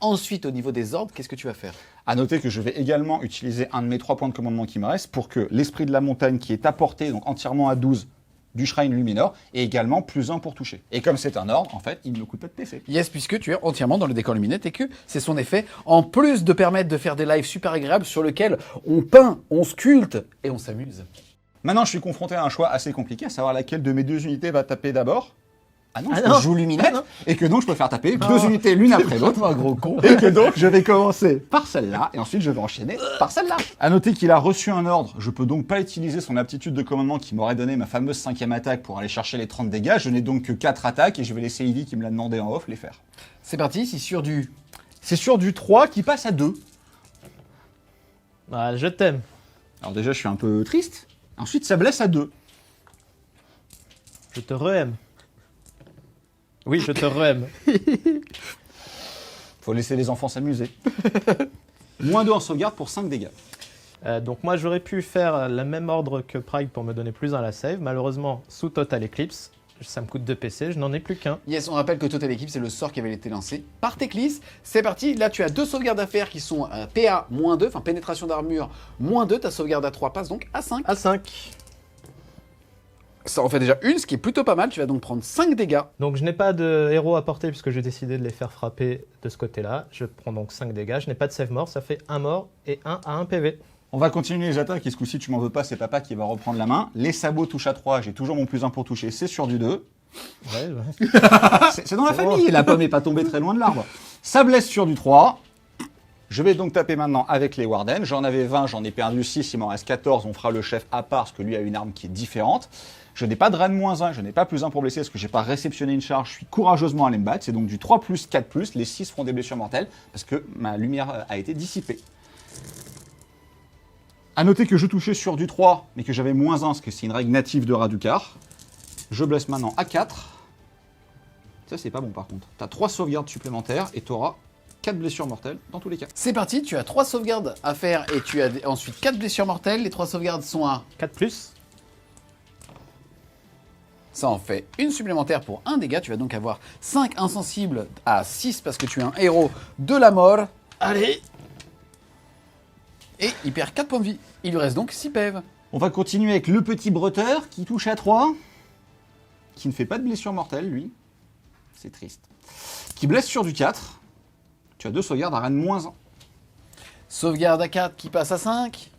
Ensuite, au niveau des ordres, qu'est-ce que tu vas faire? À noter que je vais également utiliser un de mes 3 points de commandement qui me restent pour que l'esprit de la montagne qui est apporté, donc entièrement à 12 du Shrine Luminor, ait également +1 pour toucher. Et comme c'est un ordre, en fait, il ne me coûte pas de PC. Yes, puisque tu es entièrement dans le décor luminette et que c'est son effet, en plus de permettre de faire des lives super agréables sur lesquels on peint, on sculpte et on s'amuse. Maintenant, je suis confronté à un choix assez compliqué, à savoir laquelle de mes deux unités va taper d'abord. Ah non, Ah parce que non. je joue Luminette, Ah non. et que donc je peux faire taper deux unités l'une après l'autre. Un gros con. Et que donc je vais commencer par celle-là, et ensuite je vais enchaîner par celle-là. À noter qu'il a reçu un ordre, je peux donc pas utiliser son aptitude de commandement qui m'aurait donné ma fameuse 5e attaque pour aller chercher les 30 dégâts. Je n'ai donc que 4 attaques, et je vais laisser Ivy qui me l'a demandé en off les faire. C'est parti, c'est sur du... C'est sur du 3 qui passe à 2. Ah, je t'aime. Alors déjà je suis un peu triste, ensuite ça blesse à 2. Je te re-aime. Oui, je te re-aime. Faut laisser les enfants s'amuser. -2 en sauvegarde pour 5 dégâts. Donc moi j'aurais pu faire le même ordre que Prague pour me donner +1 à la save. Malheureusement, sous Total Eclipse, ça me coûte 2 PC, je n'en ai plus qu'un. Yes, on rappelle que Total Eclipse, c'est le sort qui avait été lancé par Teclis. C'est parti, là tu as 2 sauvegardes à faire qui sont PA -2, enfin pénétration d'armure -2, ta sauvegarde à 3 passe donc à 5. À 5. Ça en fait déjà une, ce qui est plutôt pas mal, tu vas donc prendre 5 dégâts. Donc je n'ai pas de héros à porter puisque j'ai décidé de les faire frapper de ce côté-là. Je prends donc 5 dégâts, je n'ai pas de save mort, ça fait 1 mort et 1 à 1 PV. On va continuer les attaques, et ce coup-ci tu m'en veux pas, c'est papa qui va reprendre la main. Les sabots touchent à 3, j'ai toujours mon +1 pour toucher, c'est sur du 2. Ouais. C'est dans la famille, la pomme n'est pas tombée très loin de l'arbre. Ça blesse sur du 3. Je vais donc taper maintenant avec les Warden. J'en avais 20, j'en ai perdu 6, il m'en reste 14. On fera le chef à part, parce que lui a une arme qui est différente. Je n'ai pas de reine -1, je n'ai pas +1 pour blesser, parce que j'ai pas réceptionné une charge. Je suis courageusement allé me battre. C'est donc du 3+, 4+. Les 6 feront des blessures mortelles, parce que ma lumière a été dissipée. A noter que je touchais sur du 3, mais que j'avais -1, parce que c'est une règle native de Radukar. Je blesse maintenant à 4. Ça, c'est pas bon par contre. Tu as 3 sauvegardes supplémentaires et tu auras 4 blessures mortelles dans tous les cas. C'est parti, tu as 3 sauvegardes à faire et tu as ensuite 4 blessures mortelles. Les 3 sauvegardes sont à... 4+. Ça en fait une supplémentaire pour 1 dégât. Tu vas donc avoir 5 insensibles à 6 parce que tu es un héros de la mort. Allez. Et il perd 4 points de vie. Il lui reste donc 6 PV. On va continuer avec le petit bretteur qui touche à 3. Qui ne fait pas de blessure mortelle, lui. C'est triste. Qui blesse sur du 4. Tu as 2 sauvegardes à reine -1. Sauvegarde à 4 qui passe à 5.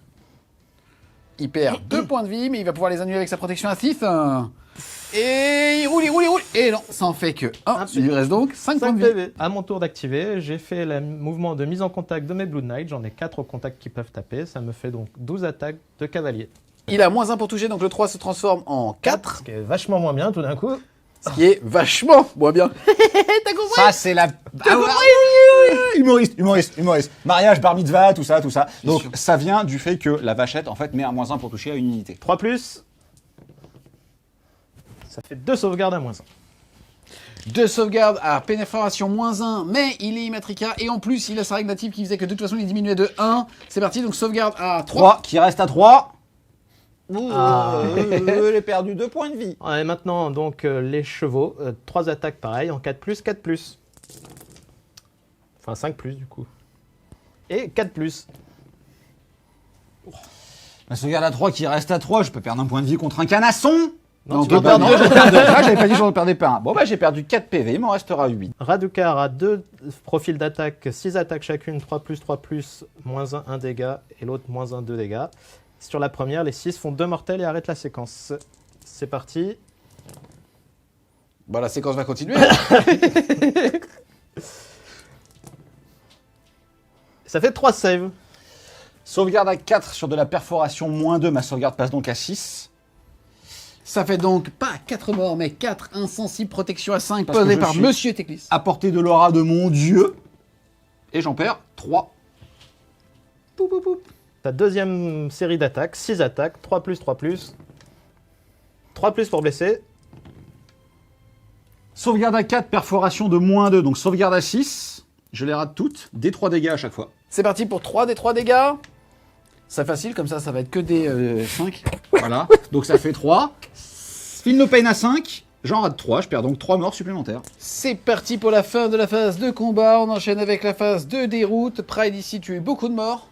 Il perd 2 points de vie, mais il va pouvoir les annuler avec sa protection à 6. Et il roule. Et non, ça en fait que 1. Il lui reste donc 5 points de vie. PV. À mon tour d'activer, j'ai fait le mouvement de mise en contact de mes Blood Knights. J'en ai 4 au contact qui peuvent taper. Ça me fait donc 12 attaques de cavalier. Il a -1 pour toucher, donc le 3 se transforme en 4. Ce qui est vachement moins bien tout d'un coup. Ce qui est vachement moins bien. T'as compris? Ça, c'est la... Humoriste. Mariage, bar mitzvah, tout ça. Donc, sûr. ça vient du fait que la vachette, en fait, met un -1 pour toucher à une unité. 3+. Ça fait 2 sauvegardes à -1. 2 sauvegardes à pénétration -1, mais il est immatrica et en plus il a sa règle native qui faisait que de toute façon il diminuait de 1. C'est parti, donc sauvegarde à 3. 3 qui reste à 3. Ah. J'ai perdu 2 points de vie. Et maintenant, donc, les chevaux. 3 attaques pareil, en 4+, 4+. Enfin, 5+, du coup. Et 4+. La sauvegarde à 3 qui reste à 3, je peux perdre un point de vie contre un canasson. Non, tu peux peux perdre non, je perds 2. Ah, j'avais pas dit que j'en perdais pas un. Bon, bah, j'ai perdu 4 PV, il m'en restera 8. Radukar a 2 profils d'attaque, 6 attaques chacune, 3+, 3+, -1, 1 dégâts, et l'autre -1, 2 dégâts. Sur la première, les 6 font 2 mortels et arrêtent la séquence. C'est parti. Bah la séquence va continuer. Ça fait 3 saves. Sauvegarde à 4 sur de la perforation -2, ma sauvegarde passe donc à 6. Ça fait donc pas 4 morts, mais 4 insensibles, protection à 5 Parce que posées je par suis- Monsieur Teclis. À portée de l'aura de mon dieu. Et j'en perds 3. Ta deuxième série d'attaques, 6 attaques, 3+, 3+. 3+ pour blesser. Sauvegarde à 4, perforation de -2, donc sauvegarde à 6. Je les rate toutes, des 3 dégâts à chaque fois. C'est parti pour 3 des 3 dégâts. C'est facile, comme ça va être que des 5. Voilà, donc ça fait 3. Feel no pain à 5, j'en rate 3, je perds donc 3 morts supplémentaires. C'est parti pour la fin de la phase de combat. On enchaîne avec la phase de déroute. Pride ici, tu as eu beaucoup de morts.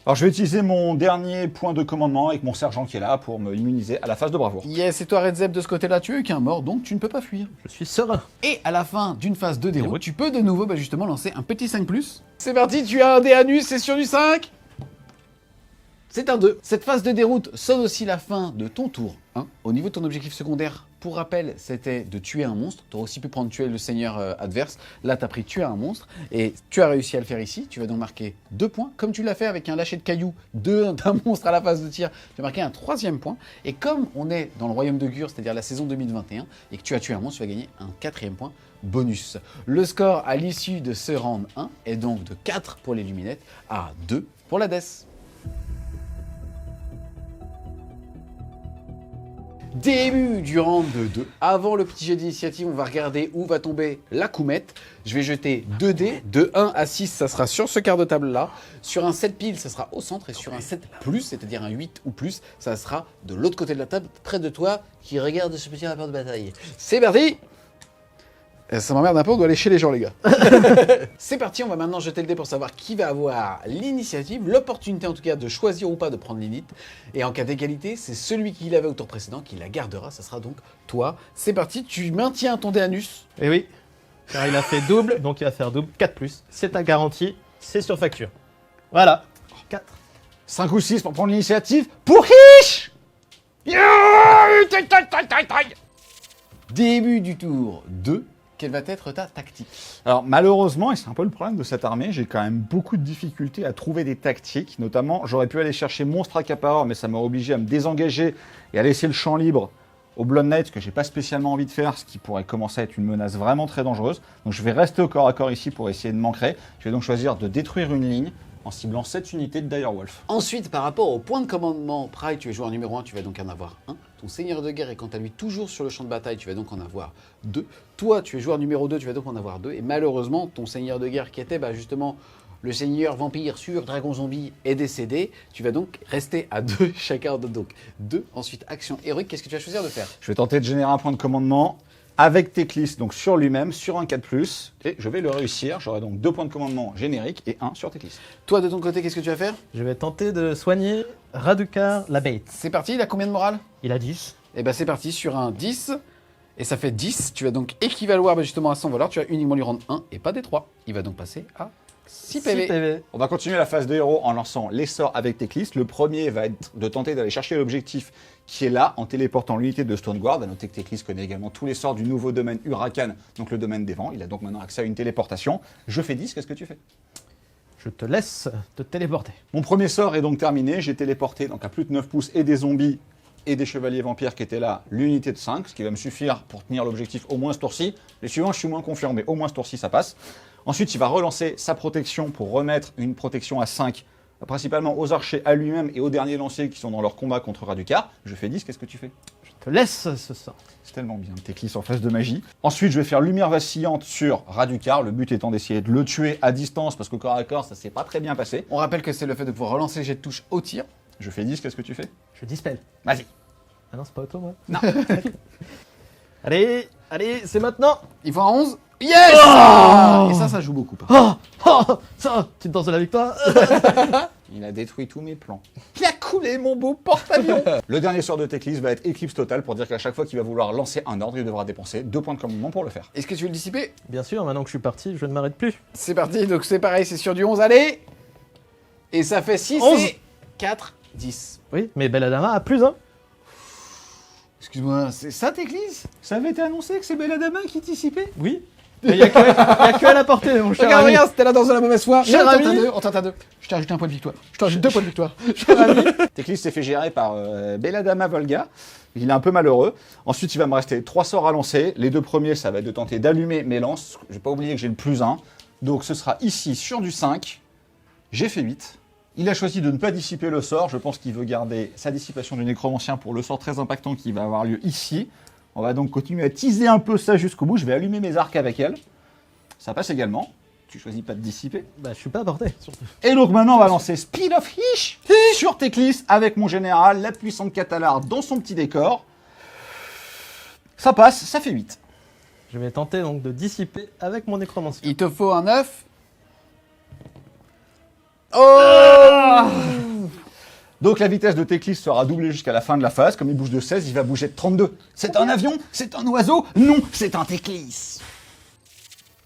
Alors je vais utiliser mon dernier point de commandement avec mon sergent qui est là pour me immuniser à la phase de bravoure. Yes, et toi Red Zeb de ce côté-là, tu as eu qu'un mort, donc tu ne peux pas fuir. Je suis serein. Et à la fin d'une phase de déroute, Déroute. tu peux de nouveau justement lancer un petit 5+. C'est parti, tu as un dé anus, c'est sur du 5. C'est un 2. Cette phase de déroute sonne aussi la fin de ton tour 1. Au niveau de ton objectif secondaire, pour rappel, c'était de tuer un monstre. Tu aurais aussi pu prendre tuer le seigneur adverse. Là, tu as pris tuer un monstre. Et tu as réussi à le faire ici. Tu vas donc marquer 2 points. Comme tu l'as fait avec un lâcher de cailloux d'un monstre à la phase de tir, tu as marqué un 3e point. Et comme on est dans le royaume de Gur, c'est-à-dire la saison 2021, et que tu as tué un monstre, tu vas gagner un 4e point bonus. Le score à l'issue de ce round 1 est donc de 4 pour les luminettes à 2 pour la death. Début du round de 2. Avant le petit jet d'initiative, on va regarder où va tomber la coumette. Je vais jeter 2 dés. De 1 à 6, ça sera sur ce quart de table-là. Sur un 7 pile, ça sera au centre. Et sur un 7 plus, c'est-à-dire un 8 ou plus, ça sera de l'autre côté de la table, près de toi, qui regarde ce petit rapport de bataille. C'est parti! Ça m'emmerde un peu, on doit aller chez les gens, les gars. C'est parti, on va maintenant jeter le dé pour savoir qui va avoir l'initiative, l'opportunité en tout cas de choisir ou pas de prendre l'init. Et en cas d'égalité, c'est celui qui l'avait au tour précédent qui la gardera, ça sera donc toi. C'est parti, tu maintiens ton dé anus. Et oui, car il a fait double, donc il va faire double, 4+. C'est ta garantie, c'est sur facture. Voilà, 4. 5 ou 6 pour prendre l'initiative. Pour Hish! Début du tour 2. Quelle va être ta tactique? Alors malheureusement, et c'est un peu le problème de cette armée, j'ai quand même beaucoup de difficultés à trouver des tactiques. Notamment, j'aurais pu aller chercher Monstre Accapareur, mais ça m'a obligé à me désengager et à laisser le champ libre au Blood Knight, ce que j'ai pas spécialement envie de faire, ce qui pourrait commencer à être une menace vraiment très dangereuse. Donc je vais rester au corps à corps ici pour essayer de m'ancrer. Je vais donc choisir de détruire une ligne en ciblant cette unité de Direwolf. Ensuite, par rapport au point de commandement, Pride, tu es joueur numéro 1, tu vas donc en avoir 1. Ton seigneur de guerre est quant à lui toujours sur le champ de bataille, tu vas donc en avoir 2. Toi, tu es joueur numéro 2, tu vas donc en avoir 2. Et malheureusement, ton seigneur de guerre qui était justement le seigneur vampire sur Dragon Zombie est décédé. Tu vas donc rester à 2 chacun. Donc 2. Ensuite, action héroïque, qu'est-ce que tu vas choisir de faire? Je vais tenter de générer un point de commandement avec Teclis, donc sur lui-même, sur un 4+, et je vais le réussir. J'aurai donc 2 points de commandement génériques et 1 sur Teclis. Toi, de ton côté, qu'est-ce que tu vas faire? Je vais tenter de soigner Radukar la bête. C'est parti, il a combien de morale? Il a 10. Et ben c'est parti, sur un 10, et ça fait 10. Tu vas donc équivaloir justement à 100 voleurs, tu vas uniquement lui rendre 1 et pas des 3. Il va donc passer à 6 PV. On va continuer la phase de héros en lançant les sorts avec Teclis. Le premier va être de tenter d'aller chercher l'objectif qui est là, en téléportant l'unité de Stoneguard. À noter que Teclis connaît également tous les sorts du nouveau domaine Huracan, donc le domaine des vents. Il a donc maintenant accès à une téléportation. Je fais 10, qu'est-ce que tu fais? Je te laisse te téléporter. Mon premier sort est donc terminé. J'ai téléporté donc à plus de 9 pouces et des zombies et des chevaliers vampires qui étaient là, l'unité de 5, ce qui va me suffire pour tenir l'objectif au moins ce tour-ci. Les suivants, je suis moins confiant, mais au moins ce tour-ci, ça passe. Ensuite, il va relancer sa protection pour remettre une protection à 5, principalement aux archers, à lui-même et aux derniers lanciers qui sont dans leur combat contre Radukar. Je fais 10, qu'est-ce que tu fais? Je te laisse ce sort. C'est tellement bien, Teclis en phase de magie. Ensuite, je vais faire lumière vacillante sur Radukar, le but étant d'essayer de le tuer à distance, parce qu'au corps à corps, ça s'est pas très bien passé. On rappelle que c'est le fait de pouvoir relancer le jet de touche au tir. Je fais 10, qu'est-ce que tu fais? Je dispelle. Vas-y. Ah non, c'est pas auto, moi. Non. Allez, c'est maintenant. Il faut un 11. Yes! Et ça joue beaucoup. Ça, tu te danses de la victoire. Il a détruit tous mes plans. Il a coulé mon beau porte-avions. Le dernier sort de Teclis va être éclipse totale pour dire qu'à chaque fois qu'il va vouloir lancer un ordre, il devra dépenser 2 points de commandement pour le faire. Est-ce que tu veux le dissiper? Bien sûr, maintenant que je suis parti, je ne m'arrête plus. C'est parti, donc c'est pareil, c'est sur du 11, allez! Et ça fait 6 11. et 4, 10. Oui, mais Belladama a plus 1. Excuse-moi, c'est ça Teclis? Ça avait été annoncé que c'est Belladama qui dissipait? Oui. Il n'y a que à la portée, mon cher Regarde, ami. regarde, c'était là dans la mauvaise foi. Cher Non, ami. on tente à 2. Je t'ai rajouté un point de victoire. Je t'ai rajouté 2 points de victoire. Teclis s'est fait gérer par Belladama Volga. Il est un peu malheureux. Ensuite, il va me rester 3 sorts à lancer. Les 2 premiers, ça va être de tenter d'allumer mes lances. Je vais pas oublier que j'ai le plus 1. Donc ce sera ici sur du 5. J'ai fait 8. Il a choisi de ne pas dissiper le sort. Je pense qu'il veut garder sa dissipation du nécromancien pour le sort très impactant qui va avoir lieu ici. On va donc continuer à teaser un peu ça jusqu'au bout. Je vais allumer mes arcs avec elle. Ça passe également. Tu choisis pas de dissiper. Bah, je suis pas à portée, surtout. Et donc maintenant, on va lancer Speed of Hish sur Teclis avec mon général, la puissante Catalar dans son petit décor. Ça passe, ça fait 8. Je vais tenter donc de dissiper avec mon nécromancien. Il te faut un 9. Oh! Donc la vitesse de Teclis sera doublée jusqu'à la fin de la phase. Comme il bouge de 16, il va bouger de 32. C'est un avion? C'est un oiseau? Non, c'est un Teclis.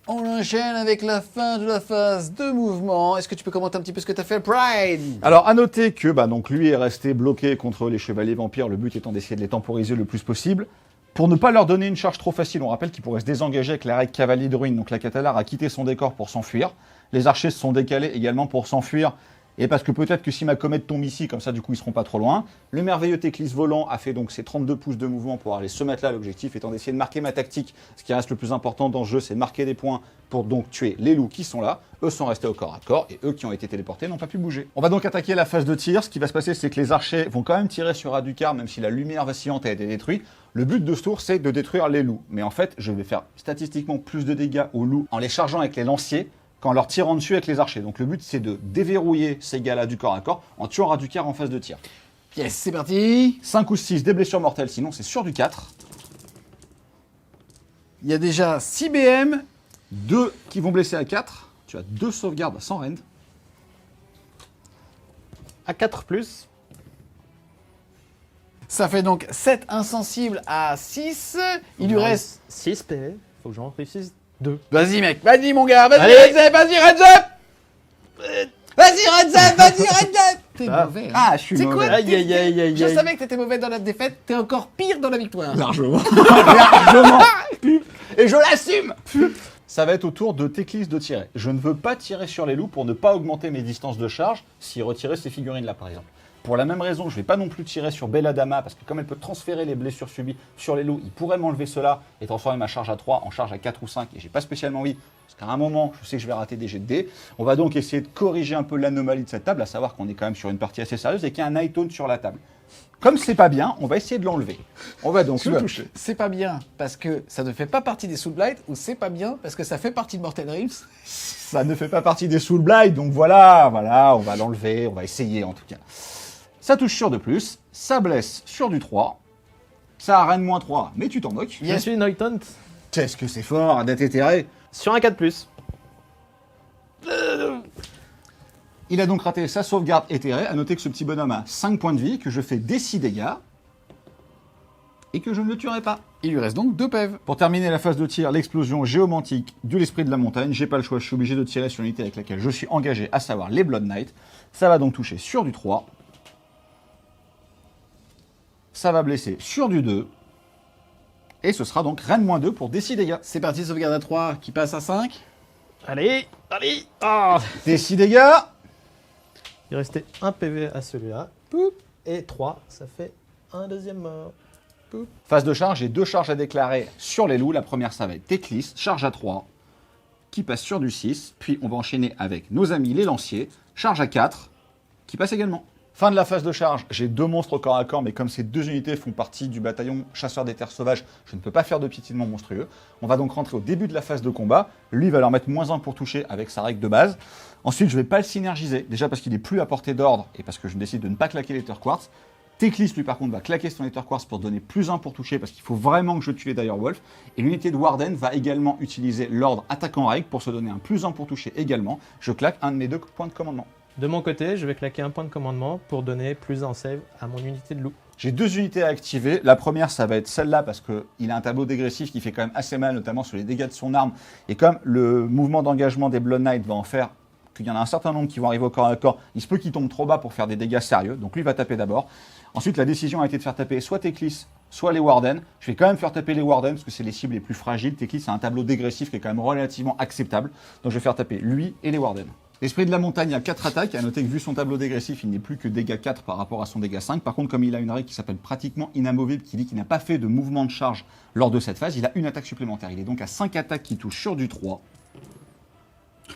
On enchaîne avec la fin de la phase de mouvement. Est-ce que tu peux commenter un petit peu ce que tu as fait, Pride? Alors à noter que donc lui est resté bloqué contre les chevaliers vampires, le but étant d'essayer de les temporiser le plus possible. Pour ne pas leur donner une charge trop facile, on rappelle qu'ils pourraient se désengager avec la règle cavalier de ruine. Donc la Catalar a quitté son décor pour s'enfuir. Les archers se sont décalés également pour s'enfuir. Et parce que peut-être que si ma comète tombe ici, comme ça du coup ils seront pas trop loin. Le merveilleux Teclis volant a fait donc ses 32 pouces de mouvement pour aller se mettre là. L'objectif étant d'essayer de marquer ma tactique. Ce qui reste le plus important dans le jeu, c'est de marquer des points pour donc tuer les loups qui sont là. Eux sont restés au corps à corps et eux qui ont été téléportés n'ont pas pu bouger. On va donc attaquer la phase de tir. Ce qui va se passer, c'est que les archers vont quand même tirer sur Radukar, même si la lumière vacillante a été détruite. Le but de ce tour, c'est de détruire les loups. Mais en fait, je vais faire statistiquement plus de dégâts aux loups en les chargeant avec les lanciers qu'en leur tirant dessus avec les archers. Donc le but, c'est de déverrouiller ces gars-là du corps à corps en tuant Radukar en phase de tir. Yes, c'est parti. 5 ou 6, des blessures mortelles, sinon c'est sur du 4. Il y a déjà 6 BM. 2 qui vont blesser à 4. Tu as 2 sauvegardes sans rend. À 4+. Ça fait donc 7 insensibles à 6. Il lui reste... 6 PV. Faut que j'en réussisse 2. Vas-y mec, vas-y mon gars, vas-y Allez. Red Zep, vas-y Red Zep. Vas-y Red Zep, vas-y Red Zep. t'es Ah. mauvais. hein. Ah, je suis C'est quoi mauvais. Aïe, aïe, aïe, aïe, Je aïe. savais que t'étais mauvais dans la défaite, t'es encore pire dans la victoire. Largement. Largement. Et je l'assume. Ça va être au tour de Teclis de tirer. Je ne veux pas tirer sur les loups pour ne pas augmenter mes distances de charge si retirer ces figurines-là, par exemple. Pour la même raison, je ne vais pas non plus tirer sur Belladama, parce que comme elle peut transférer les blessures subies sur les loups, il pourrait m'enlever cela et transformer ma charge à 3 en charge à 4 ou 5, et j'ai pas spécialement envie, parce qu'à un moment, je sais que je vais rater des jets de dés. On va donc essayer de corriger un peu l'anomalie de cette table, à savoir qu'on est quand même sur une partie assez sérieuse et qu'il y a un high tone sur la table. Comme c'est pas bien, on va essayer de l'enlever. On va donc le toucher. C'est pas bien parce que ça ne fait pas partie des Soul Blight ou c'est pas bien parce que ça fait partie de Mortal Realms. Ça ne fait pas partie des Soul Blight, donc voilà, on va l'enlever, on va essayer en tout cas. Ça touche sur de plus, ça blesse sur du 3, ça a reine -3, mais tu t'en moques. Je suis Noitant Qu'est-ce que c'est fort d'être éthéré. sur un 4+. Il a donc raté sa sauvegarde éthérée, à noter que ce petit bonhomme a 5 points de vie, que je fais des 6 dégâts, et que je ne le tuerai pas. Il lui reste donc 2 PEV. Pour terminer la phase de tir, l'explosion géomantique de l'esprit de la montagne, j'ai pas le choix, je suis obligé de tirer sur l'unité avec laquelle je suis engagé, à savoir les Blood Knights. Ça va donc toucher sur du 3. Ça va blesser sur du 2. Et ce sera donc reine -2 pour des 6 dégâts. C'est parti, sauvegarde à 3 qui passe à 5. Allez, allez. Ah. Des 6 dégâts. Il restait un PV à celui-là. Poup. Et 3, ça fait un deuxième mort. Poup. Phase de charge, j'ai 2 charges à déclarer sur les loups. La première, ça va être Teclis, charge à 3, qui passe sur du 6. Puis on va enchaîner avec nos amis les lanciers, charge à 4, qui passe également. Fin de la phase de charge, j'ai 2 monstres au corps à corps, mais comme ces 2 unités font partie du bataillon chasseur des terres sauvages, je ne peux pas faire de piétinement monstrueux. On va donc rentrer au début de la phase de combat. Lui va leur mettre -1 pour toucher avec sa règle de base. Ensuite, je ne vais pas le synergiser, déjà parce qu'il est plus à portée d'ordre et parce que je décide de ne pas claquer l'Ether Quartz. Teclis, lui, par contre, va claquer son Ether Quartz pour donner +1 pour toucher, parce qu'il faut vraiment que je tue les Direwolf. Et l'unité de Warden va également utiliser l'ordre attaquant règle pour se donner un +1 pour toucher également. Je claque un de mes 2 points de commandement. De mon côté, je vais claquer un point de commandement pour donner +1 en save à mon unité de loup. J'ai 2 unités à activer. La première, ça va être celle-là, parce qu'il a un tableau dégressif qui fait quand même assez mal, notamment sur les dégâts de son arme. Et comme le mouvement d'engagement des Blood Knights va en faire qu'il y en a un certain nombre qui vont arriver au corps à corps, il se peut qu'il tombe trop bas pour faire des dégâts sérieux. Donc lui va taper d'abord. Ensuite, la décision a été de faire taper soit Teclis, soit les Warden. Je vais quand même faire taper les Warden, parce que c'est les cibles les plus fragiles. Teclis a un tableau dégressif qui est quand même relativement acceptable. Donc je vais faire taper lui et les Warden. L'esprit de la montagne a 4 attaques. À noter que vu son tableau dégressif, il n'est plus que dégâts 4 par rapport à son dégâts 5. Par contre, comme il a une règle qui s'appelle pratiquement inamovible, qui dit qu'il n'a pas fait de mouvement de charge lors de cette phase, il a une attaque supplémentaire. Il est donc à 5 attaques qui touchent sur du 3.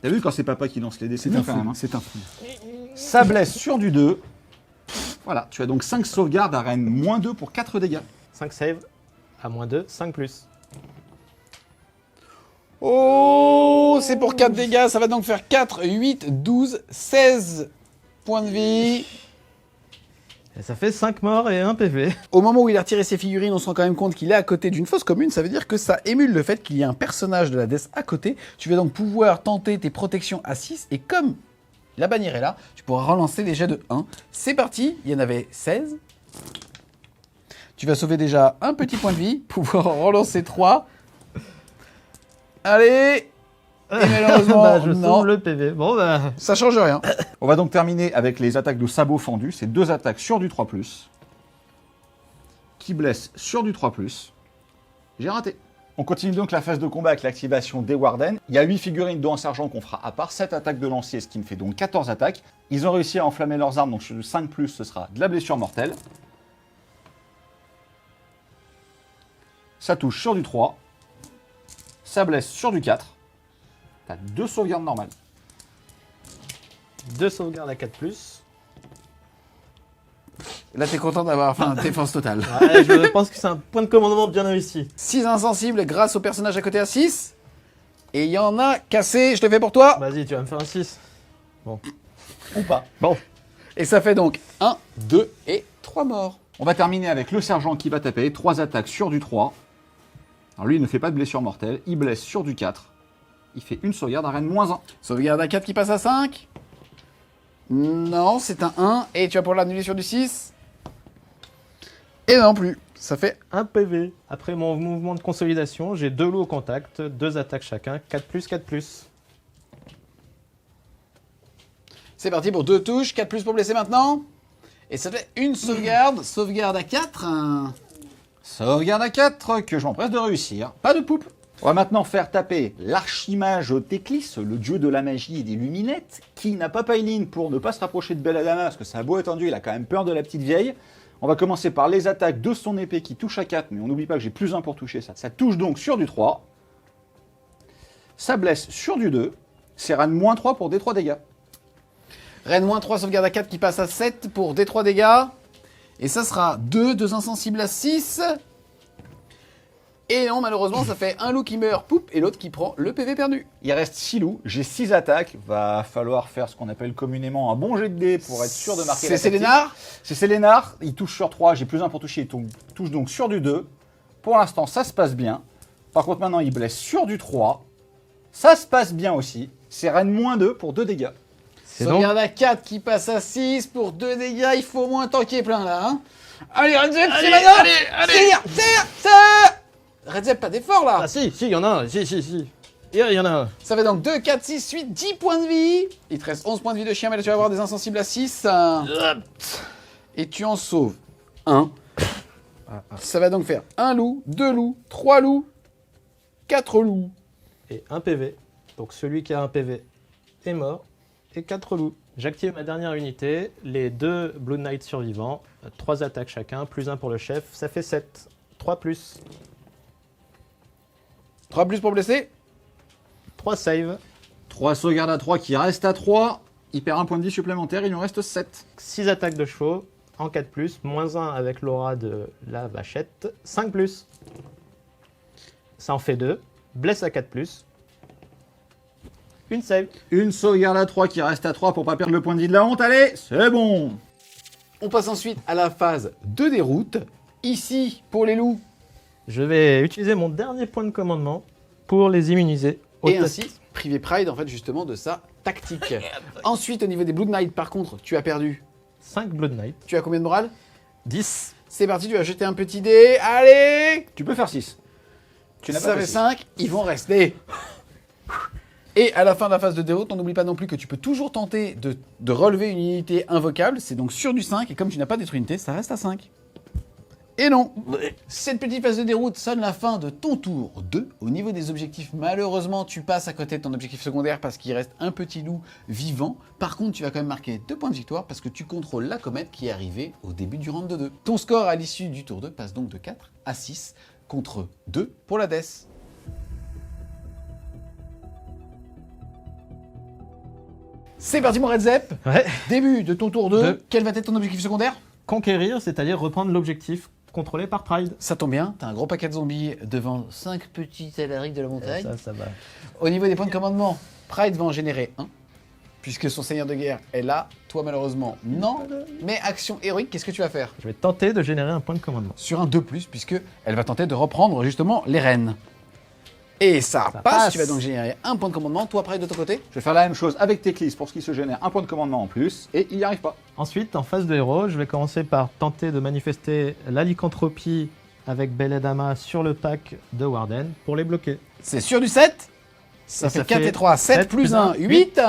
T'as vu quand c'est papa qui lance les dés, c'est bien quand même. Hein. C'est un fou. Ça blesse sur du 2. Voilà, tu as donc 5 sauvegardes à reine -2 pour 4 dégâts. 5 save à -2, 5+. Oh, c'est pour 4 dégâts, ça va donc faire 4, 8, 12, 16 points de vie. Et ça fait 5 morts et 1 PV. Au moment où il a retiré ses figurines, on se rend quand même compte qu'il est à côté d'une fosse commune. Ça veut dire que ça émule le fait qu'il y a un personnage de la Death à côté. Tu vas donc pouvoir tenter tes protections à 6. Et comme la bannière est là, tu pourras relancer les jets de 1. C'est parti, il y en avait 16. Tu vas sauver déjà un petit point de vie, pouvoir en relancer 3. Allez. Et malheureusement, Bah, je non, sauve le PV. Bon, bah. ça change rien. On va donc terminer avec les attaques de sabot fendu. C'est 2 attaques sur du 3+, qui blessent sur du 3+. J'ai raté. On continue donc la phase de combat avec l'activation des Warden. Il y a 8 figurines, dont un sergent qu'on fera à part, 7 attaques de lancier, ce qui me fait donc 14 attaques. Ils ont réussi à enflammer leurs armes, donc sur du 5+, ce sera de la blessure mortelle. Ça touche sur du 3. Ça blesse sur du 4. T'as 2 sauvegardes normales. 2 sauvegardes à 4+. Là, t'es content d'avoir fait une défense totale. Ouais, je pense que c'est un point de commandement bien investi. 6 insensibles grâce au personnage à côté à 6. Et il y en a cassé, je le fais pour toi. Vas-y, tu vas me faire un 6. Ou pas. Bon. Et ça fait donc 1, 2 et 3 morts. On va terminer avec le sergent qui va taper. 3 attaques sur du 3. Alors lui, il ne fait pas de blessure mortelle. Il blesse sur du 4. Il fait une sauvegarde à reine -1. Sauvegarde à 4 qui passe à 5. Non, c'est un 1. Et tu vas pour l'annuler sur du 6. Et non plus. Ça fait... 1 PV. Après mon mouvement de consolidation, j'ai 2 loups au contact, 2 attaques chacun, 4+, 4+. C'est parti pour 2 touches, 4 plus pour blesser maintenant. Et ça fait une sauvegarde. Sauvegarde à 4. Sauvegarde à 4 que je m'empresse de réussir. Pas de poupe. On va maintenant faire taper l'archimage Teclis, le dieu de la magie et des luminettes, qui n'a pas Pailin pour ne pas se rapprocher de Belladama, parce que ça a beau étendu, il a quand même peur de la petite vieille. On va commencer par les attaques de son épée qui touche à 4, mais on n'oublie pas que j'ai plus 1 pour toucher ça. Ça touche donc sur du 3. Ça blesse sur du 2. C'est Ran moins 3 pour D3 dégâts. Ren moins 3, sauvegarde à 4 qui passe à 7 pour D3 dégâts. Et ça sera 2 insensibles à 6. Et non, malheureusement, ça fait un loup qui meurt, poup, et l'autre qui prend le PV perdu. Il reste 6 loups, j'ai 6 attaques. Va falloir faire ce qu'on appelle communément un bon jet de dés pour être sûr de marquer la C'est tactique. Sélénar. C'est Sélénar, il touche sur 3, j'ai plus 1 pour toucher, il touche donc sur du 2. Pour l'instant, ça se passe bien. Par contre, maintenant, il blesse sur du 3. Ça se passe bien aussi. C'est Ren moins 2 pour 2 dégâts. C'est donc Sauvegarde à 4 qui passe à 6 pour 2 dégâts. Il faut au moins tanker plein là. Hein. Allez, Redzep, c'est maintenant. Tire. Redzep, pas d'effort là. Ah si, il y en a un, si. Il y en a un. Ça fait donc 2, 4, 6, 8, 10 points de vie. Il te reste 11 points de vie de chien, mais là tu vas avoir des insensibles à 6. Et tu en sauves 1. Ça va donc faire 1 loup, 2 loups, 3 loups, 4 loups. Et un PV. Donc celui qui a un PV est mort. Et 4 loups. J'active ma dernière unité. Les 2 Blood Knight survivants. 3 attaques chacun, plus 1 pour le chef. Ça fait 7. 3 plus. 3 plus pour blesser. 3 save. 3 sauvegardes à 3 qui restent à 3. Il perd 1 point de vie supplémentaire, il nous reste 7. 6 attaques de chevaux. En 4 plus. Moins 1 avec l'aura de la vachette. 5 plus. Ça en fait 2. Blesse à 4 plus. Une save. Une sauvegarde à 3 qui reste à 3 pour pas perdre le point de vie de la honte. Allez, c'est bon. On passe ensuite à la phase de déroute. Ici, pour les loups, Je vais utiliser mon dernier point de commandement pour les immuniser. et ainsi priver Pride en fait justement de sa tactique. Ensuite, au niveau des Blood Knight, par contre, tu as perdu. 5 Blood Knight. Tu as combien de morale? 10. C'est parti, tu vas jeter un petit dé. Allez. Tu peux faire 6. Tu n'as Ça pas fait fait 6. 5, ils vont rester. Et à la fin de la phase de déroute, on n'oublie pas non plus que tu peux toujours tenter de relever une unité invocable. C'est donc sur du 5, et comme tu n'as pas détruit une unité, ça reste à 5. Et non, cette petite phase de déroute sonne la fin de ton tour 2. Au niveau des objectifs, malheureusement, tu passes à côté de ton objectif secondaire parce qu'il reste un petit loup vivant. Par contre, tu vas quand même marquer 2 points de victoire parce que tu contrôles la comète qui est arrivée au début du round de 2. Ton score à l'issue du tour 2 passe donc de 4 à 6 contre 2 pour la Death. C'est parti mon Redzep. Ouais. Début de ton tour 2. Deux. Quel va être ton objectif secondaire? Conquérir, c'est-à-dire reprendre l'objectif contrôlé par Pride. Ça tombe bien, t'as un gros paquet de zombies devant 5 petits Alaric de la montagne. Ça va. Au niveau des points de commandement, Pride va en générer 1, puisque son seigneur de guerre est là. Toi, malheureusement, non. Mais action héroïque, qu'est-ce que tu vas faire? Je vais tenter de générer un point de commandement. Sur un 2+, puisque elle va tenter de reprendre justement les rênes. Et ça passe, tu vas donc générer un point de commandement. Toi, Pride, de ton côté? Je vais faire la même chose avec Teclis pour ce qui se génère un point de commandement en plus, et il n'y arrive pas. Ensuite, en phase de héros, je vais commencer par tenter de manifester la lycanthropie avec Belladama sur le pack de Warden pour les bloquer. C'est sur du 7. Ça fait 4 et 3, 7 plus 1, 8.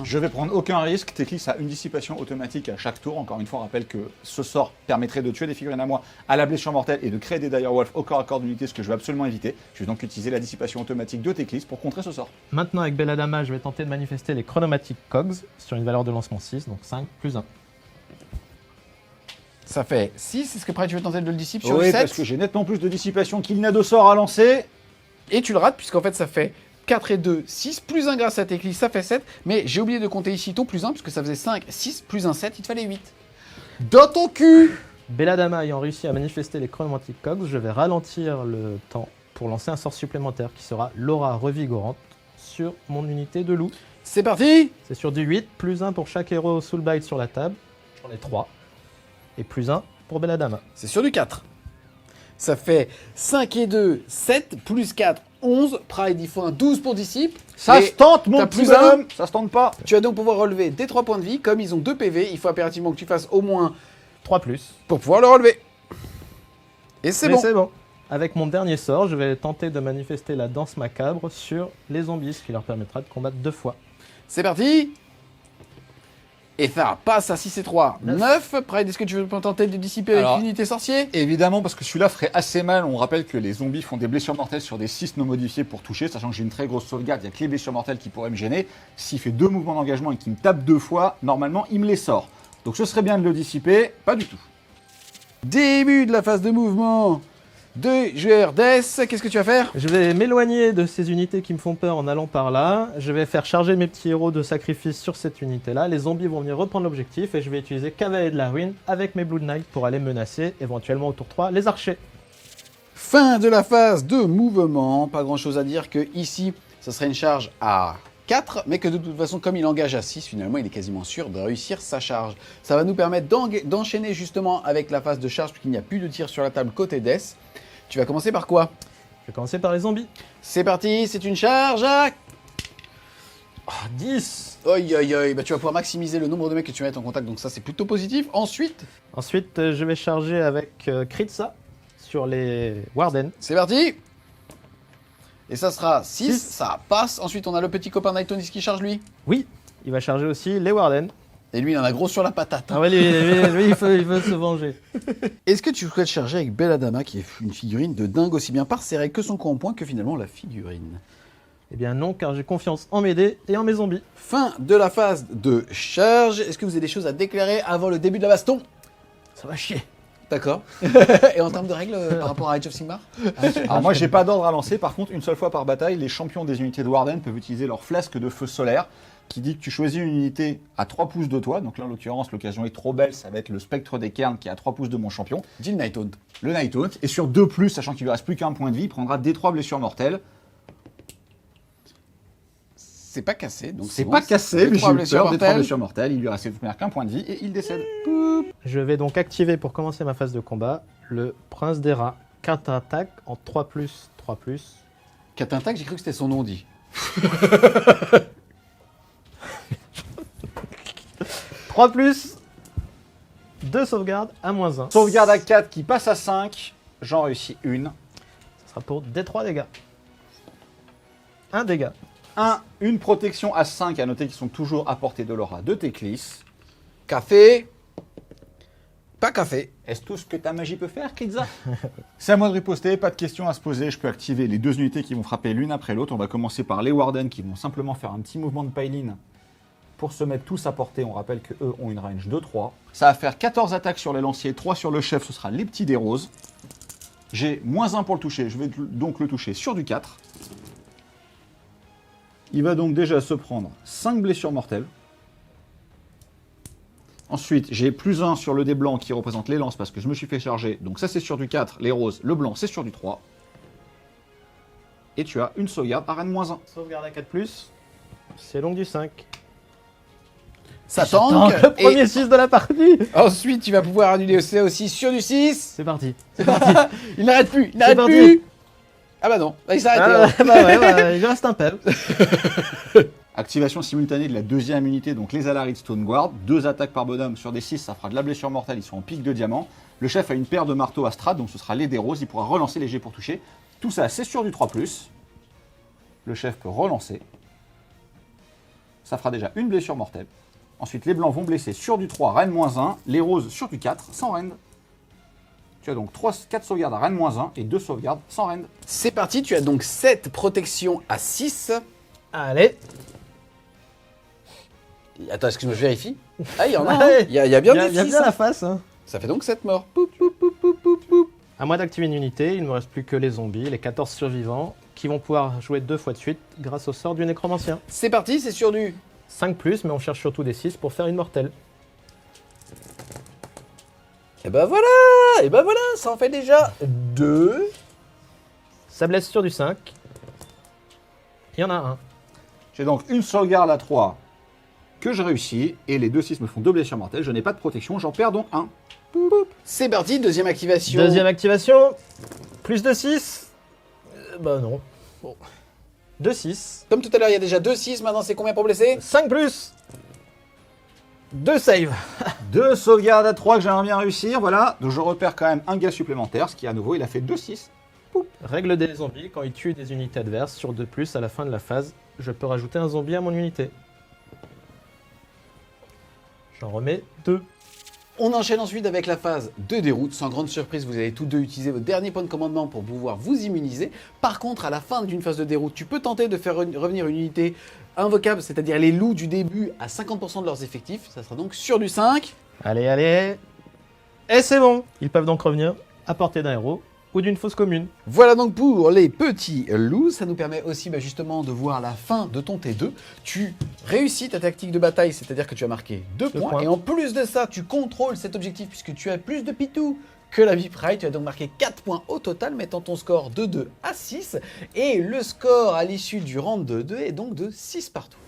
Je vais prendre aucun risque. Teclis a une dissipation automatique à chaque tour. Encore une fois, on rappelle que ce sort permettrait de tuer des figurines à moi à la blessure mortelle et de créer des Direwolf au corps à corps d'unité, ce que je vais absolument éviter. Je vais donc utiliser la dissipation automatique de Teclis pour contrer ce sort. Maintenant, avec Belladama, je vais tenter de manifester les chronomatiques Cogs sur une valeur de lancement 6, donc 5 plus 1. Ça fait 6. Est-ce que Pride, tu veux tenter de le dissiper sur Oui, le 7? parce que j'ai nettement plus de dissipation qu'il n'a de sort à lancer. Et tu le rates, puisqu'en fait, ça fait 4 et 2, 6, plus 1 grâce à Teclis, ça fait 7. Mais j'ai oublié de compter ici ton plus 1, puisque ça faisait 5, 6, plus 1, 7, il te fallait 8. Dans ton cul! Belladama ayant réussi à manifester les chronomatiques Cogs, je vais ralentir le temps pour lancer un sort supplémentaire qui sera l'aura revigorante sur mon unité de loup. C'est parti! C'est sur du 8, plus 1 pour chaque héros Soulbite sur la table. J'en ai 3. Et plus 1 pour Belladama. C'est sur du 4. Ça fait 5 et 2, 7, plus 4, 11. Pride, il faut un 12 pour disciple. Ça Et se tente, mon t'as petit plus bonhomme. Ça se tente pas. Tu vas donc pouvoir relever des 3 points de vie. Comme ils ont 2 PV, il faut impérativement que tu fasses au moins 3 plus. pour pouvoir le relever. Et c'est Mais bon. c'est bon. Avec mon dernier sort, je vais tenter de manifester la danse macabre sur les zombies, ce qui leur permettra de combattre 2 fois. C'est parti! Et ça passe à 6 et 3. 9. Pride, est-ce que tu veux tenter de dissiper Alors, avec l'unité sorcier? Évidemment, parce que celui-là ferait assez mal. On rappelle que les zombies font des blessures mortelles sur des 6 non modifiés pour toucher, sachant que j'ai une très grosse sauvegarde, il n'y a que les blessures mortelles qui pourraient me gêner. S'il fait 2 mouvements d'engagement et qu'il me tape 2 fois, normalement, il me les sort. Donc ce serait bien de le dissiper, pas du tout. Début de la phase de mouvement de joueur Death. Qu'est-ce que tu vas faire? Je vais m'éloigner de ces unités qui me font peur en allant par là. Je vais faire charger mes petits héros de sacrifice sur cette unité-là. Les zombies vont venir reprendre l'objectif et je vais utiliser Cavalier de la Ruine avec mes Blood Knight pour aller menacer, éventuellement au tour 3, les archers. Fin de la phase de mouvement. Pas grand chose à dire que ici, ça serait une charge à 4, mais que de toute façon, comme il engage à 6, finalement, il est quasiment sûr de réussir sa charge. Ça va nous permettre d'enchaîner justement avec la phase de charge, puisqu'il n'y a plus de tir sur la table côté Death. Tu vas commencer par quoi? Je vais commencer par les zombies. C'est parti, c'est une charge à... 10. Oi, oi, oi. Bah, tu vas pouvoir maximiser le nombre de mecs que tu vas mettre en contact, donc ça c'est plutôt positif. Ensuite, Ensuite, je vais charger avec Kritza sur les Warden. c'est parti. Et ça sera 6, Six. ça passe. Ensuite, on a le petit copain Nightonis qui charge lui. Oui, il va charger aussi les Warden. Et lui, il en a gros sur la patate. Ah ouais, lui, il veut se venger. Est-ce que tu souhaites charger avec Belladama, qui est une figurine de dingue aussi bien par ses règles que son coup en point que finalement la figurine? Eh bien non, car j'ai confiance en mes dés et en mes zombies. Fin de la phase de charge. Est-ce que vous avez des choses à déclarer avant le début de la baston? Ça va chier. D'accord. Et en termes de règles par rapport à Age of Sigmar? Alors moi, j'ai pas d'ordre à lancer. Par contre, une seule fois par bataille, les champions des unités de Warden peuvent utiliser leur flasque de feu solaire, qui dit que tu choisis une unité à 3 pouces de toi. Donc là, en l'occurrence, l'occasion est trop belle. Ça va être le spectre des cairns qui est à 3 pouces de mon champion. Dis le Nighthaunt. Le Nighthaunt. Et sur 2+, sachant qu'il lui reste plus qu'un point de vie, il prendra des 3 blessures mortelles. C'est pas cassé. Donc C'est bon, pas cassé, mais j'ai eu blessures peur des 3 mortelles. blessures mortelles. Il lui restait qu'un point de vie et il décède. Je vais donc activer pour commencer ma phase de combat le Prince des Rats. 4 attaques en 3+, 3+. Katintak, j'ai cru que c'était son nom dit. 3+, 2 sauvegardes à -1. Sauvegarde à 4 qui passe à 5. J'en réussis une. Ça sera pour D3 dégâts. 1 dégât. Une protection à 5, à noter qu'ils sont toujours à portée de l'aura de Teclis. Café. Pas café. Est-ce tout ce que ta magie peut faire, Kritza? C'est à moi de riposter, pas de questions à se poser. Je peux activer les 2 unités qui vont frapper l'une après l'autre. On va commencer par les Warden qui vont simplement faire un petit mouvement de pile-in pour se mettre tous à portée. On rappelle qu'eux ont une range de 3. Ça va faire 14 attaques sur les lanciers, 3 sur le chef, ce sera les petits des roses. J'ai -1 pour le toucher, je vais donc le toucher sur du 4. Il va donc déjà se prendre 5 blessures mortelles. Ensuite, j'ai +1 sur le dé blanc qui représente les lances parce que je me suis fait charger. Donc ça, c'est sur du 4, les roses. Le blanc, c'est sur du 3. Et tu as une sauvegarde à Rennes -1. Sauvegarde à 4+, c'est donc du 5. Ça Tank, tank. le premier Et 6 de la partie. ensuite, tu vas pouvoir annuler ça aussi sur du 6. C'est parti. Il n'arrête plus. Il C'est n'arrête parti. plus. Ah bah non. Là, il s'est arrêté. Ah, bah ouais, bah, il reste un peu. Activation simultanée de la 2e unité, donc les Alaric Stone Guard. 2 attaques par bonhomme sur des 6, ça fera de la blessure mortelle, ils sont en pique de diamant. Le chef a une paire de marteaux à strat, donc ce sera les dés roses, il pourra relancer les jets pour toucher. Tout ça, c'est sur du 3+. Le chef peut relancer. Ça fera déjà une blessure mortelle. Ensuite, les blancs vont blesser sur du 3, Rennes -1. Les roses sur du 4, sans Rennes. Tu as donc 4 sauvegardes à Rennes -1 et 2 sauvegardes sans Rennes. C'est parti. Tu as donc 7 protections à 6. Allez. Attends, excuse-moi, je vérifie. Ah, il y en a. Ouais. Hein. Il y a bien Il y a, des il y a 6. bien la face. Hein. Ça fait donc 7 morts. Poup, poup, poup, poup, poup, poup. À moi d'activer une unité, il ne me reste plus que les zombies, les 14 survivants, qui vont pouvoir jouer 2 fois de suite grâce au sort du nécromancien. C'est parti, c'est sur du 5+, mais on cherche surtout des 6 pour faire une mortelle. Et bah voilà. Et bah voilà, ça en fait déjà 2. Ça blesse sur du 5. Il y en a un. J'ai donc une sauvegarde à 3 que je réussis, et les 2 6 me font 2 blessures mortelles. Je n'ai pas de protection, j'en perds donc 1. C'est parti, deuxième activation. Deuxième activation. Plus de 6. Bah non. Bon. 2, 6. Comme tout à l'heure, il y a déjà 2 6, maintenant c'est combien pour blesser? 5+. 2 save. 2 sauvegardes à 3 que j'aimerais bien réussir, voilà. Donc je repère quand même un gars supplémentaire, ce qui à nouveau, il a fait 2-6. Règle des zombies, quand ils tuent des unités adverses sur 2+, à la fin de la phase, je peux rajouter un zombie à mon unité. J'en remets 2. On enchaîne ensuite avec la phase de déroute. Sans grande surprise, vous allez tous deux utiliser votre dernier point de commandement pour pouvoir vous immuniser. Par contre, à la fin d'une phase de déroute, tu peux tenter de faire revenir une unité invocable, c'est-à-dire les loups du début, à 50% de leurs effectifs. Ça sera donc sur du 5. Allez, allez. Et c'est bon. Ils peuvent donc revenir à portée d'un héros ou d'une fosse commune. Voilà donc pour les petits loups. Ça nous permet aussi justement de voir la fin de ton T2. Tu réussis ta tactique de bataille, c'est-à-dire que tu as marqué 2 points. Et en plus de ça, tu contrôles cet objectif puisque tu as plus de pitou que la Vipride. Tu as donc marqué 4 points au total, mettant ton score de 2 à 6. Et le score à l'issue du round de 2 est donc de 6 partout.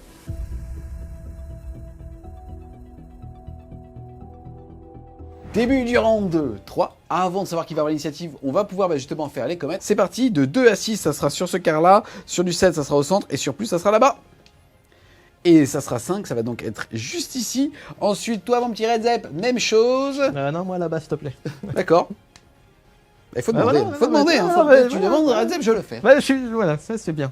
Début du round 2, 3. Avant de savoir qui va avoir l'initiative, on va pouvoir justement faire les comètes. C'est parti, de 2 à 6, ça sera sur ce quart-là. Sur du 7, ça sera au centre. Et sur plus, ça sera là-bas. Et ça sera 5, ça va donc être juste ici. Ensuite, toi, mon petit Red Zep, même chose. Non, moi là-bas, s'il te plaît. D'accord. Il faut demander, voilà, faut demander. voilà, Faut voilà, tu voilà, demandes voilà. Red Zep, je le fais. Voilà, ça c'est bien.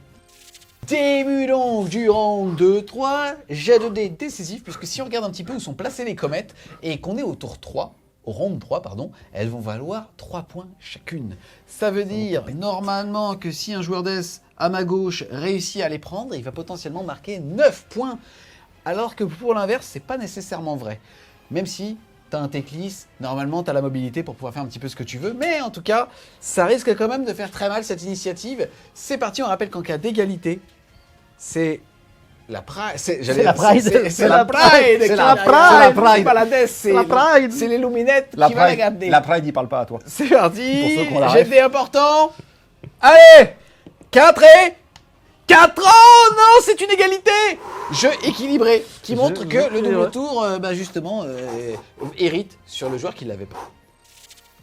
Début donc du round 2, 3. Jet de dés décisif, puisque si on regarde un petit peu où sont placées les comètes, et qu'on est au tour 3, au round 3, pardon, elles vont valoir 3 points chacune. Ça veut dire, normalement, que si un joueur d'Es à ma gauche réussit à les prendre, il va potentiellement marquer 9 points. Alors que pour l'inverse, c'est pas nécessairement vrai. Même si t'as un Teclis, normalement t'as la mobilité pour pouvoir faire un petit peu ce que tu veux, mais en tout cas, ça risque quand même de faire très mal cette initiative. C'est parti, on rappelle qu'en cas d'égalité, c'est la Pride. C'est la Pride. C'est la Pride. C'est la Pride. Pride. C'est pas la Death, c'est la Pride. C'est l'Illuminette La qui va la Pride, garder. la Pride, il parle pas à toi. C'est parti. Pour ceux qui ont la J'ai ref. des importants. Allez, 4 et 4 ans. Non, c'est une égalité. Jeu équilibré qui montre que le double tour, justement, hérite sur le joueur qui l'avait pas.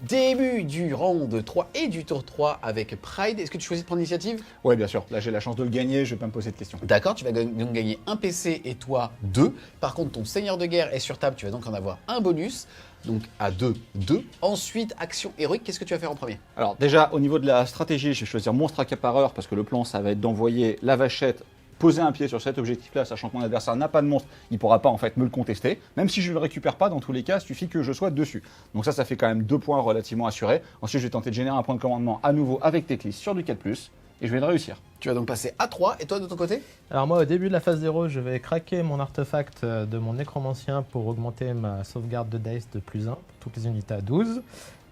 Début du round 3 et du tour 3 avec Pride. Est-ce que tu choisis de prendre l'initiative? Ouais, bien sûr. Là, j'ai la chance de le gagner, je vais pas me poser de questions. D'accord, tu vas donc gagner un PC et toi 2. Par contre, ton seigneur de guerre est sur table, tu vas donc en avoir un bonus. Donc à 2, 2. Ensuite, action héroïque, qu'est-ce que tu vas faire en premier? Alors déjà, au niveau de la stratégie, je vais choisir monstre accapareur parce que le plan, ça va être d'envoyer la vachette poser un pied sur cet objectif-là, sachant que mon adversaire n'a pas de monstre, il ne pourra pas en fait me le contester. Même si je ne le récupère pas, dans tous les cas, il suffit que je sois dessus. Donc ça fait quand même 2 points relativement assurés. Ensuite, je vais tenter de générer un point de commandement à nouveau avec Teclis sur du 4+, et je vais le réussir. Tu vas donc passer à 3, et toi de ton côté? Alors moi, au début de la phase 0, je vais craquer mon artefact de mon nécromancien pour augmenter ma sauvegarde de dice de +1 pour toutes les unités à 12.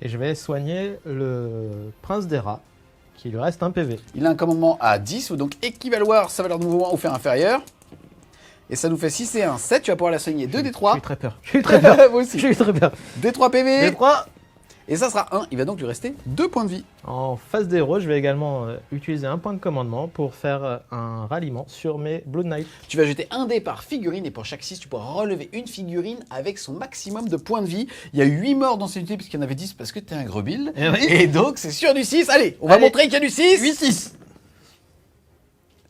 Et je vais soigner le prince des rats, qui lui reste un PV. Il a un commandement à 10, donc équivaloir sa valeur de mouvement ou faire inférieur. Et ça nous fait 6 et 1, 7, tu vas pouvoir la soigner 2 des 3. J'ai eu très peur. J'ai eu très peur. Moi aussi. J'ai eu très peur. Des 3 PV. Les 3. Et ça sera 1, il va donc lui rester 2 points de vie. En phase des héros, je vais également utiliser un point de commandement pour faire un ralliement sur mes Blood Knight. Tu vas jeter un dé par figurine et pour chaque 6, tu pourras relever une figurine avec son maximum de points de vie. Il y a eu 8 morts dans cette unité puisqu'il y en avait 10 parce que t'es un grebille. Eh oui. Et donc c'est sur du 6. Allez, on va montrer qu'il y a du 6. 8-6.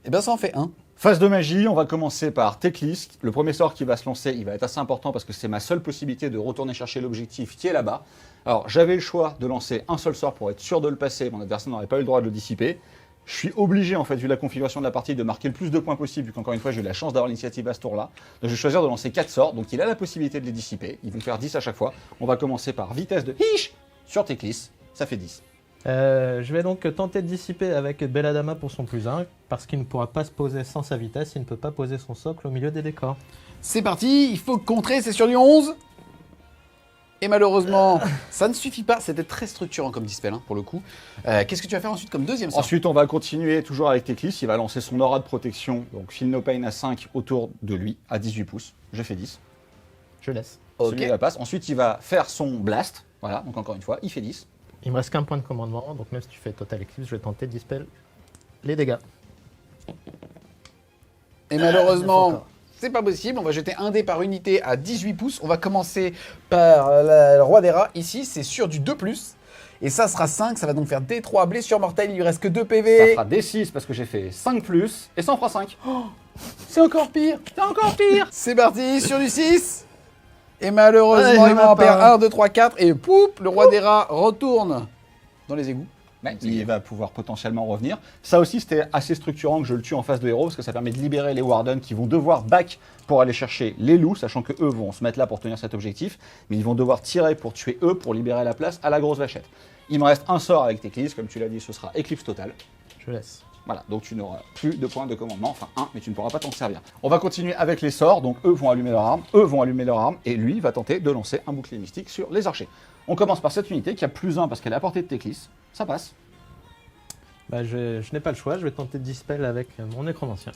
Et bien ça en fait 1. Phase de magie, on va commencer par Teclis. Le premier sort qui va se lancer, il va être assez important parce que c'est ma seule possibilité de retourner chercher l'objectif qui est là-bas. Alors j'avais le choix de lancer un seul sort pour être sûr de le passer, mon adversaire n'aurait pas eu le droit de le dissiper. Je suis obligé, en fait, vu la configuration de la partie, de marquer le plus de points possible, vu qu'encore une fois, j'ai eu la chance d'avoir l'initiative à ce tour-là. Donc je vais choisir de lancer 4 sorts, donc il a la possibilité de les dissiper. Ils vont faire 10 à chaque fois. On va commencer par vitesse de Hish sur Teclis, ça fait 10. Je vais donc tenter de dissiper avec Belladama pour son +1, parce qu'il ne pourra pas se poser sans sa vitesse, il ne peut pas poser son socle au milieu des décors. C'est parti, il faut contrer, c'est sur du 11. Et malheureusement, ça ne suffit pas. C'était très structurant comme dispel, hein, pour le coup. Qu'est-ce que tu vas faire ensuite comme deuxième sort? Ensuite, on va continuer toujours avec Teclis. Il va lancer son aura de protection, donc Feel No Pain à 5 autour de lui, à 18 pouces. Je fais 10. Je laisse. Ok. Celui-là passe. Ensuite, il va faire son blast. Voilà, donc encore une fois, il fait 10. Il me reste qu'un point de commandement, donc même si tu fais Total Eclipse, je vais tenter de dispel les dégâts. Et malheureusement, encore. c'est pas possible. On va jeter un dé par unité à 18 pouces. On va commencer par le roi des rats. Ici, c'est sur du 2+. Et ça sera 5. Ça va donc faire D3 blessure mortelle. Il lui reste que 2 Ça PV. fera D6 parce que j'ai fait 5+, et ça en fera 5. C'est encore pire. C'est encore pire. C'est parti sur du 6. Et malheureusement, Ouais, il il y en va a en perdre pas. 1, 2, 3, 4. Et poup, le roi des rats retourne dans les égouts. Ouais, il va pouvoir potentiellement revenir. Ça aussi, c'était assez structurant que je le tue en face de héros, parce que ça permet de libérer les Warden qui vont devoir back pour aller chercher les loups, sachant que eux vont se mettre là pour tenir cet objectif, mais ils vont devoir tirer pour tuer eux, pour libérer la place à la grosse vachette. Il me reste un sort avec Teclis, comme tu l'as dit, ce sera Éclipse totale. Je laisse. Voilà, donc tu n'auras plus de points de commandement, enfin un, mais tu ne pourras pas t'en servir. On va continuer avec les sorts, donc eux vont allumer leur arme, et lui va tenter de lancer un bouclier mystique sur les archers. On commence par cette unité qui a +1 parce qu'elle est à portée de Teclis, ça passe. Bah, je n'ai pas le choix, je vais tenter de dispel avec mon nécromancien.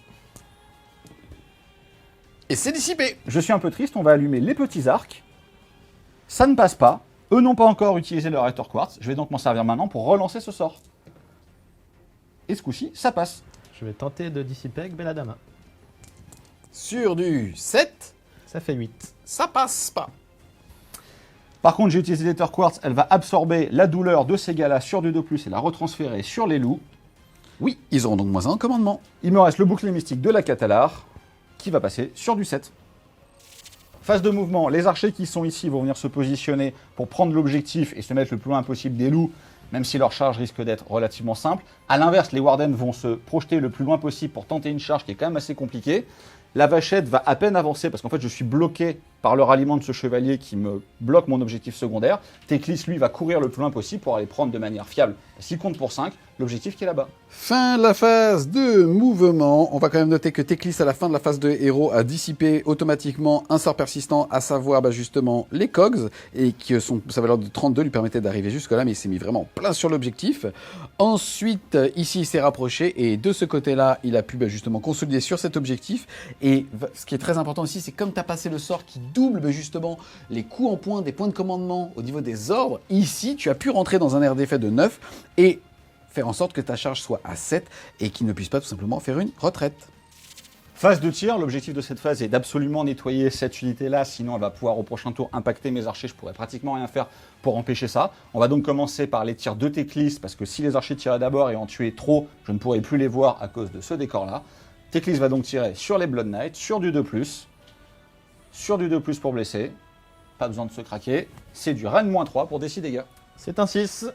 Et c'est dissipé. Je suis un peu triste, on va allumer les petits arcs. Ça ne passe pas. Eux n'ont pas encore utilisé leur Rector Quartz. Je vais donc m'en servir maintenant pour relancer ce sort. Et ce coup-ci, ça passe. Je vais tenter de dissiper avec Belladama. Sur du 7, Ça fait 8. ça passe pas. Par contre, j'ai utilisé l'Ether Quartz. Elle va absorber la douleur de ces gars-là sur du 2+, et la retransférer sur les loups. Oui, ils auront donc moins 1 en commandement. Il me reste le bouclier mystique de la Catalar, qui va passer sur du 7. Phase de mouvement, les archers qui sont ici vont venir se positionner pour prendre l'objectif et se mettre le plus loin possible des loups, même si leur charge risque d'être relativement simple. A l'inverse, les Warden vont se projeter le plus loin possible pour tenter une charge qui est quand même assez compliquée. La vachette va à peine avancer parce qu'en fait je suis bloqué par le ralliement de ce chevalier qui me bloque mon objectif secondaire. Teclis, lui, va courir le plus loin possible pour aller prendre de manière fiable, s'il compte pour 5, l'objectif qui est là-bas. Fin de la phase de mouvement. On va quand même noter que Teclis, à la fin de la phase de héros, a dissipé automatiquement un sort persistant, à savoir justement les cogs, et que sa valeur de 32 lui permettait d'arriver jusque-là, mais il s'est mis vraiment plein sur l'objectif. Ensuite, ici, il s'est rapproché, et de ce côté-là, il a pu justement consolider sur cet objectif. Et ce qui est très important aussi, c'est comme tu as passé le sort qui double justement les coups en points des points de commandement au niveau des ordres, ici, tu as pu rentrer dans un air d'effet de 9 et faire en sorte que ta charge soit à 7 et qu'il ne puisse pas tout simplement faire une retraite. Phase de tir, l'objectif de cette phase est d'absolument nettoyer cette unité-là, sinon elle va pouvoir au prochain tour impacter mes archers, je pourrais pratiquement rien faire pour empêcher ça. On va donc commencer par les tirs de Teclis, parce que si les archers tiraient d'abord et en tuaient trop, je ne pourrais plus les voir à cause de ce décor-là. Teclis va donc tirer sur les Blood Knights, sur du 2+, sur du 2+, pour blesser. Pas besoin de se craquer. C'est du Rennes-3 pour des 6 dégâts. C'est un 6.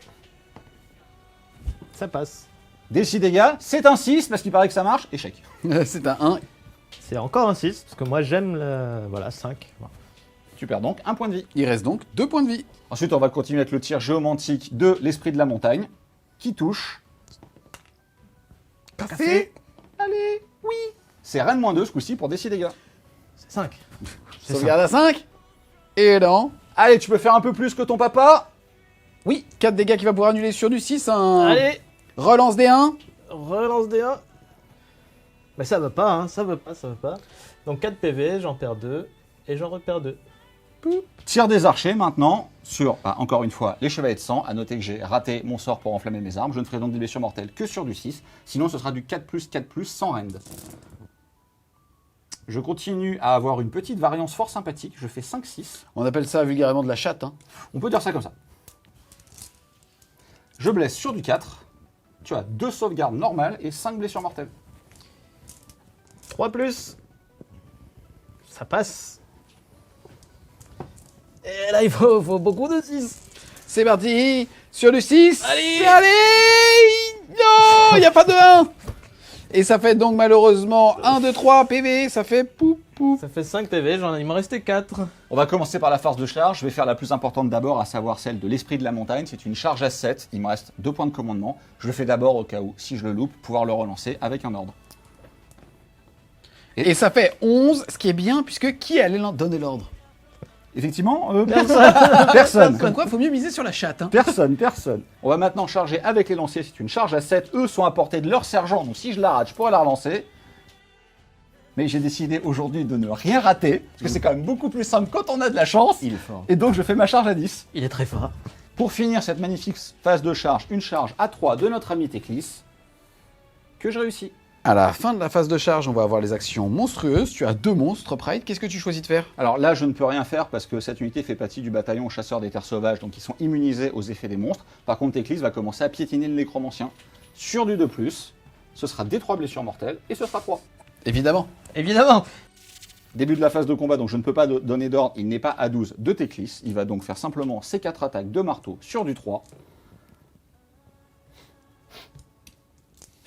Ça passe. Des 6 dégâts, c'est un 6 parce qu'il paraît que ça marche. Échec. C'est un 1. C'est encore un 6, parce que moi j'aime le... Voilà, 5. Voilà. Tu perds donc un point de vie. Il reste donc 2 points de vie. Ensuite, on va continuer avec le tir géomantique de l'Esprit de la Montagne, qui touche. Café. Allez, oui. C'est Rennes-2 ce coup-ci pour des 6 dégâts. C'est 5. Sauvegarde à 5. Et non. Allez, tu peux faire un peu plus que ton papa. Oui, 4 dégâts qui va pouvoir annuler sur du 6. Allez, Relance des 1. relance des 1. Mais ça va pas, hein, ça va pas. Donc 4 PV, j'en perds 2, et j'en repère 2. Tir des archers maintenant sur, encore une fois, les chevaliers de sang. À noter que j'ai raté mon sort pour enflammer mes armes. Je ne ferai donc des blessures mortelles que sur du 6. Sinon, ce sera du 4+4+, sans rend. Je continue à avoir une petite variance fort sympathique. Je fais 5-6. On appelle ça vulgairement de la chatte. Hein. On peut dire ça comme ça. Je blesse sur du 4. Tu as 2 sauvegardes normales et 5 blessures mortelles. 3+. Ça passe. Et là, il faut beaucoup de 6. C'est parti. Sur du 6. Allez. Non, il n'y a pas de 1. Et ça fait donc malheureusement 1, 2, 3 PV. Ça fait poup, poup. Ça fait 5 PV, il m'en restait 4. On va commencer par la phase de charge. Je vais faire la plus importante d'abord, à savoir celle de l'Esprit de la Montagne. C'est une charge à 7. Il me reste 2 points de commandement. Je le fais d'abord au cas où, si je le loupe, pouvoir le relancer avec un ordre. Et ça fait 11, ce qui est bien, puisque qui allait donner l'ordre? Effectivement, personne. Comme quoi, il faut mieux miser sur la chatte. Hein. Personne. On va maintenant charger avec les lanciers. C'est une charge à 7. Eux sont à portée de leur sergent. Donc si je la rate, je pourrais la relancer. Mais j'ai décidé aujourd'hui de ne rien rater. Parce que c'est quand même beaucoup plus simple quand on a de la chance. Il est fort. Et donc je fais ma charge à 10. Il est très fort. Pour finir cette magnifique phase de charge, une charge à 3 de notre ami Teclis. Que je réussis. À la fin de la phase de charge, on va avoir les actions monstrueuses. Tu as 2 monstres, Pride. Qu'est-ce que tu choisis de faire? Alors là, je ne peux rien faire parce que cette unité fait partie du bataillon chasseurs des terres sauvages, donc ils sont immunisés aux effets des monstres. Par contre, Teclis va commencer à piétiner le nécromancien sur du 2+. Ce sera des 3 blessures mortelles et ce sera 3. Évidemment. Évidemment. Début de la phase de combat, donc je ne peux pas donner d'ordre, il n'est pas à 12 de Teclis. Il va donc faire simplement ses 4 attaques de marteau sur du 3.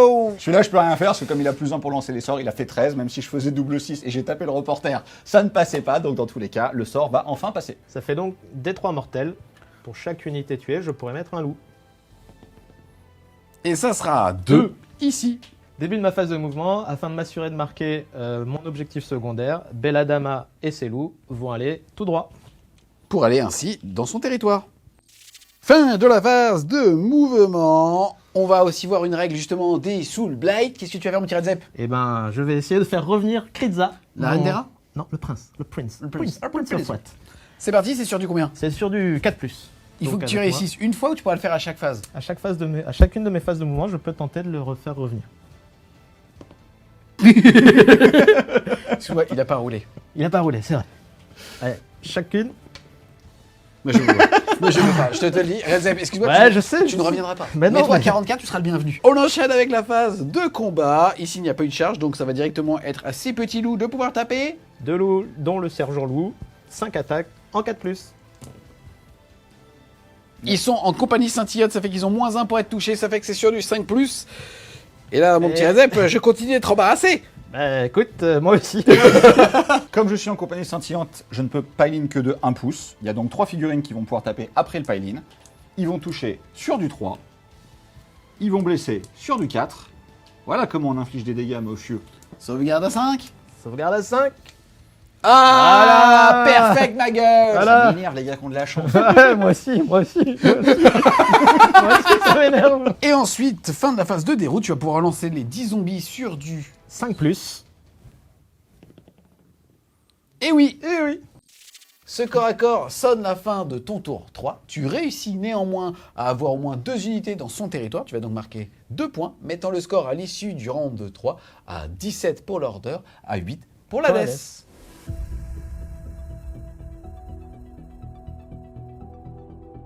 go. Celui-là, je peux rien faire, parce que comme il a +1 pour lancer les sorts, il a fait 13, même si je faisais double 6 et j'ai tapé le reporter, ça ne passait pas, donc dans tous les cas, le sort va enfin passer. Ça fait donc des 3 mortels. Pour chaque unité tuée, je pourrais mettre un loup. Et ça sera 2 ici. Début de ma phase de mouvement, afin de m'assurer de marquer mon objectif secondaire, Belladama et ses loups vont aller tout droit. Pour aller ainsi dans son territoire. Fin de la phase de mouvement. On va aussi voir une règle justement des Soul Blight. Qu'est-ce que tu vas faire, mon petit Red Zep? Et ben, je vais essayer de faire revenir Kritza. La reine des rats? Non, le prince. Le prince. Le prince. Prince of What. C'est parti, c'est sur du combien? C'est sur du 4+. Il faut Donc, que tu avec moi, réussisses une fois ou tu pourras le faire à chaque phase? à chacune de mes phases de mouvement, je peux tenter de le refaire revenir. Excuse-moi, il a pas roulé. Il a pas roulé, c'est vrai. Allez, chacune. Moi je veux pas. Moi je veux pas. Je te le dis. Red Zep, excuse-moi. Ouais, tu, je sais. Tu ne reviendras pas. Mais non, toi à mais- 44, tu seras le bienvenu. On enchaîne avec la phase de combat. Ici, il n'y a pas eu de charge, donc ça va directement être à ces petits loups de pouvoir taper. 2 loups, dont le sergent loup. 5 attaques en 4+. Ils sont en compagnie scintillante, ça fait qu'ils ont -1 pour être touchés, ça fait que c'est sur du 5+. Et là, mon petit Red Zep, je continue d'être embarrassé. Bah écoute, moi aussi. Comme je suis en compagnie scintillante, je ne peux pile-in que de 1 pouce. Il y a donc 3 figurines qui vont pouvoir taper après le pile-in. Ils vont toucher sur du 3. Ils vont blesser sur du 4. Voilà comment on inflige des dégâts, monsieur. Sauvegarde à 5. Sauvegarde à 5. Ah, Voilà. perfect ma gueule. Voilà. Ça m'énerve, les gars, qui ont de la chance. Ouais, moi aussi. Moi aussi, ça m'énerve. Et ensuite, fin de la phase de déroute, tu vas pouvoir lancer les 10 zombies sur du... 5+. Eh oui, eh oui. Ce corps à corps sonne la fin de ton tour 3. Tu réussis néanmoins à avoir au moins 2 unités dans son territoire. Tu vas donc marquer 2 points, mettant le score à l'issue du round 3 à 17 pour l'order, à 8 pour la Pour la death.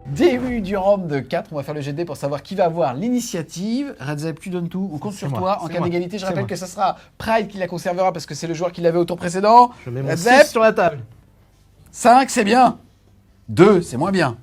Début du round 4, on va faire le jet de dés pour savoir qui va avoir l'initiative. Red Zep, tu donnes tout, on compte C'est sur moi, toi. En c'est cas moi, d'égalité, je c'est rappelle moi. que ce sera Pride qui la conservera parce que c'est le joueur qui l'avait au tour précédent. Je mets mon Red 6 Zep, sur la table. 5, c'est bien. 2, c'est moins bien.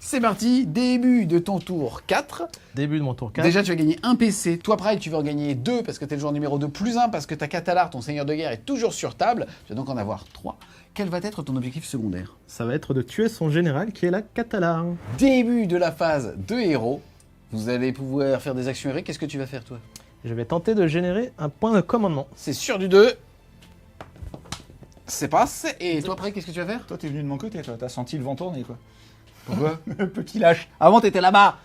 C'est parti, début de ton tour 4. Début de mon tour 4. Déjà, tu vas gagner un PC. Toi, Pride, tu vas en gagner 2 parce que tu es le joueur numéro 2 +1 parce que ta Catalar, ton seigneur de guerre, est toujours sur table. Tu vas donc en avoir 3. Quel va être ton objectif secondaire? Ça va être de tuer son général qui est la Catalar. Début de la phase de héros. Vous allez pouvoir faire des actions héroïques. Qu'est-ce que tu vas faire, toi? Je vais tenter de générer un point de commandement. C'est sur du 2. C'est passe. Et toi, Pride, qu'est-ce que tu vas faire? Toi, t'es venu de mon côté, toi. T'as senti le vent tourner, quoi. Pourquoi? Petit lâche. Avant, t'étais là-bas.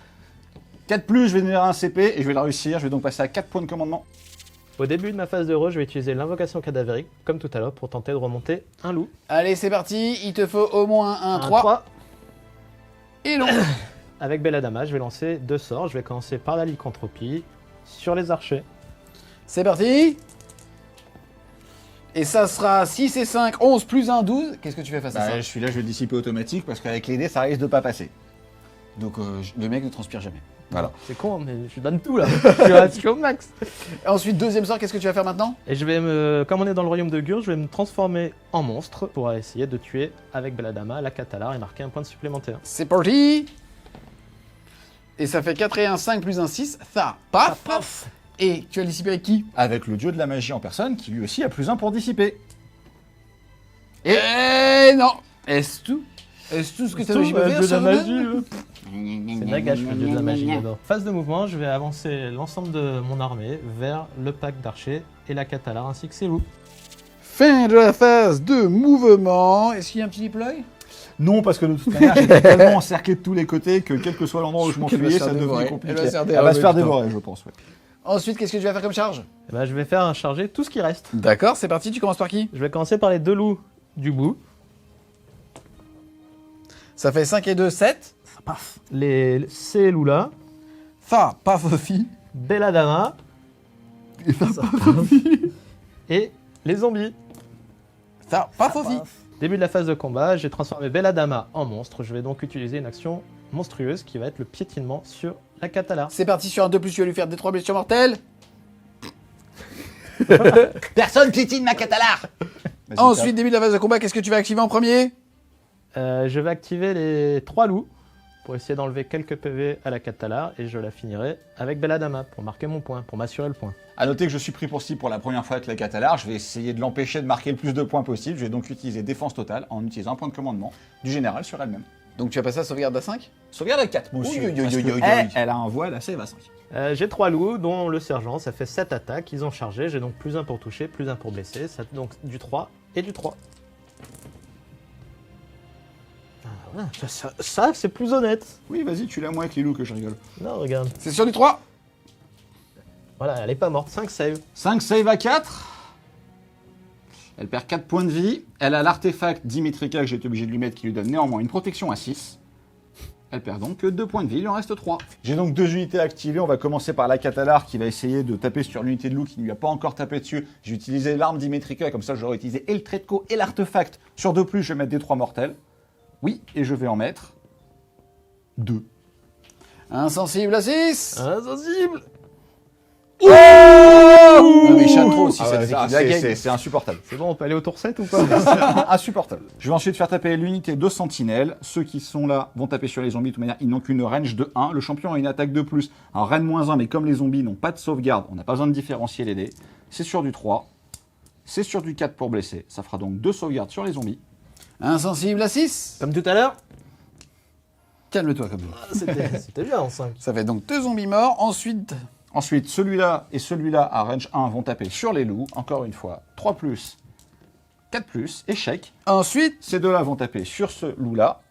4+, je vais générer un CP et je vais la réussir. Je vais donc passer à 4 points de commandement. Au début de ma phase de je vais utiliser l'invocation cadavérique, comme tout à l'heure, pour tenter de remonter un loup. Allez, c'est parti. Il te faut au moins un 3. Et non. Avec Belladama, je vais lancer 2 sorts. Je vais commencer par la lycanthropie sur les archers. C'est parti. Et ça sera 6 et 5, 11 plus 1, 12. Qu'est-ce que tu fais face à ça? Celui-là, je vais le dissiper automatique parce qu'avec les dés, ça risque de pas passer. Donc le mec ne transpire jamais. Voilà. C'est con, mais je donne tout là. je suis au max. Ensuite, deuxième sort, qu'est-ce que tu vas faire maintenant? Et je vais comme on est dans le royaume de Gur, je vais me transformer en monstre pour essayer de tuer avec Belladama la Catalar et marquer un point de supplémentaire. C'est parti. Et ça fait 4 et 1, 5 plus 1, 6. Ça, paf, paf. Et tu as dissipé avec qui? Avec le dieu de la magie en personne qui lui aussi a +1 pour dissiper. Et non. Est-ce tout? Est-ce tout ce que tu as Tout, peut le faire dieu de la sur magie. C'est Nagash, le dieu de la magie. j'adore. Phase de mouvement, je vais avancer l'ensemble de mon armée vers le pack d'archers et la Catalar ainsi que ses loups. Fin de la phase de mouvement. Est-ce qu'il y a un petit deploy? Non, parce que de toute manière, j'étais tellement encerclé de tous les côtés que quel que soit l'endroit où je qu'elle va m'enfuyais, se ça faire dévorer. devenait compliqué. Elle va se faire Elle va se faire dévorer, dévorer, je pense. Ouais. Ensuite, qu'est-ce que tu vas faire comme charge? Eh ben, je vais faire charger tout ce qui reste. D'accord, c'est parti. Tu commences par qui? Je vais commencer par les 2 loups du bout. Ça fait 5 et 2, 7. Paf. Ces loups-là. Ça, paf aussi. Belladama. Et les zombies. Ça, paf aussi. Début de la phase de combat, j'ai transformé Belladama en monstre. Je vais donc utiliser une action monstrueuse qui va être le piétinement sur la Catalar. C'est parti sur un 2+, tu vas lui faire des 3 blessures mortelles. Personne piétine ma Catalar. Vas-y, Ensuite, début de la phase de combat, qu'est-ce que tu vas activer en premier? Je vais activer les 3 loups pour essayer d'enlever quelques PV à la Catalar et je la finirai avec Belladama pour marquer mon point, pour m'assurer le point. A noter que je suis pris pour cible pour la première fois avec la Catalar. Je vais essayer de l'empêcher de marquer le plus de points possible. Je vais donc utiliser défense totale en utilisant un point de commandement du général sur elle-même. Donc tu as passé à sauvegarde à 5? Sauvegarde à 4, moi aussi. Oui, oui, oui, parce oui, que oui, elle, oui. elle a un voile, assez va 5. J'ai 3 loups, dont le sergent, ça fait 7 attaques, ils ont chargé, j'ai donc plus 1 pour toucher, plus 1 pour blesser, ça donc du 3 et du 3. Ah, voilà, ça, c'est plus honnête. Oui, vas-y, tu l'as moins avec les loups que je rigole. Non, regarde. C'est sur du 3. Voilà, elle est pas morte, 5 save. 5 save à 4. Elle perd 4 points de vie. Elle a l'artefact Dimetrika que j'ai été obligé de lui mettre qui lui donne néanmoins une protection à 6. Elle perd donc que 2 points de vie, il en reste 3. J'ai donc 2 unités activées. On va commencer par la Catalar qui va essayer de taper sur l'unité de loup qui ne lui a pas encore tapé dessus. J'ai utilisé l'arme Dimetrika, comme ça j'aurais utilisé et le trait de co et l'artefact. Sur 2+, je vais mettre des 3 mortels. Oui, et je vais en mettre 2. Insensible à 6. Insensible. Non mais il chatte trop aussi, Ah ça ouais, déséquilibre la game. c'est insupportable. C'est bon, on peut aller au tour 7 ou pas? Insupportable. Je vais ensuite faire taper l'unité de sentinelles. Ceux qui sont là vont taper sur les zombies. De toute manière, ils n'ont qu'une range de 1. Le champion a une attaque de plus. Un range -1, mais comme les zombies n'ont pas de sauvegarde, on n'a pas besoin de différencier les dés. C'est sur du 3. C'est sur du 4 pour blesser. Ça fera donc 2 sauvegardes sur les zombies. Insensible à 6. Comme tout à l'heure. Calme-toi comme ça. C'était bien en 5. Ça fait donc 2 zombies morts. Ensuite, celui-là et celui-là à range 1 vont taper sur les loups. Encore une fois, 3+, 4+, échec. Ensuite, Ces deux-là vont taper sur ce loup-là,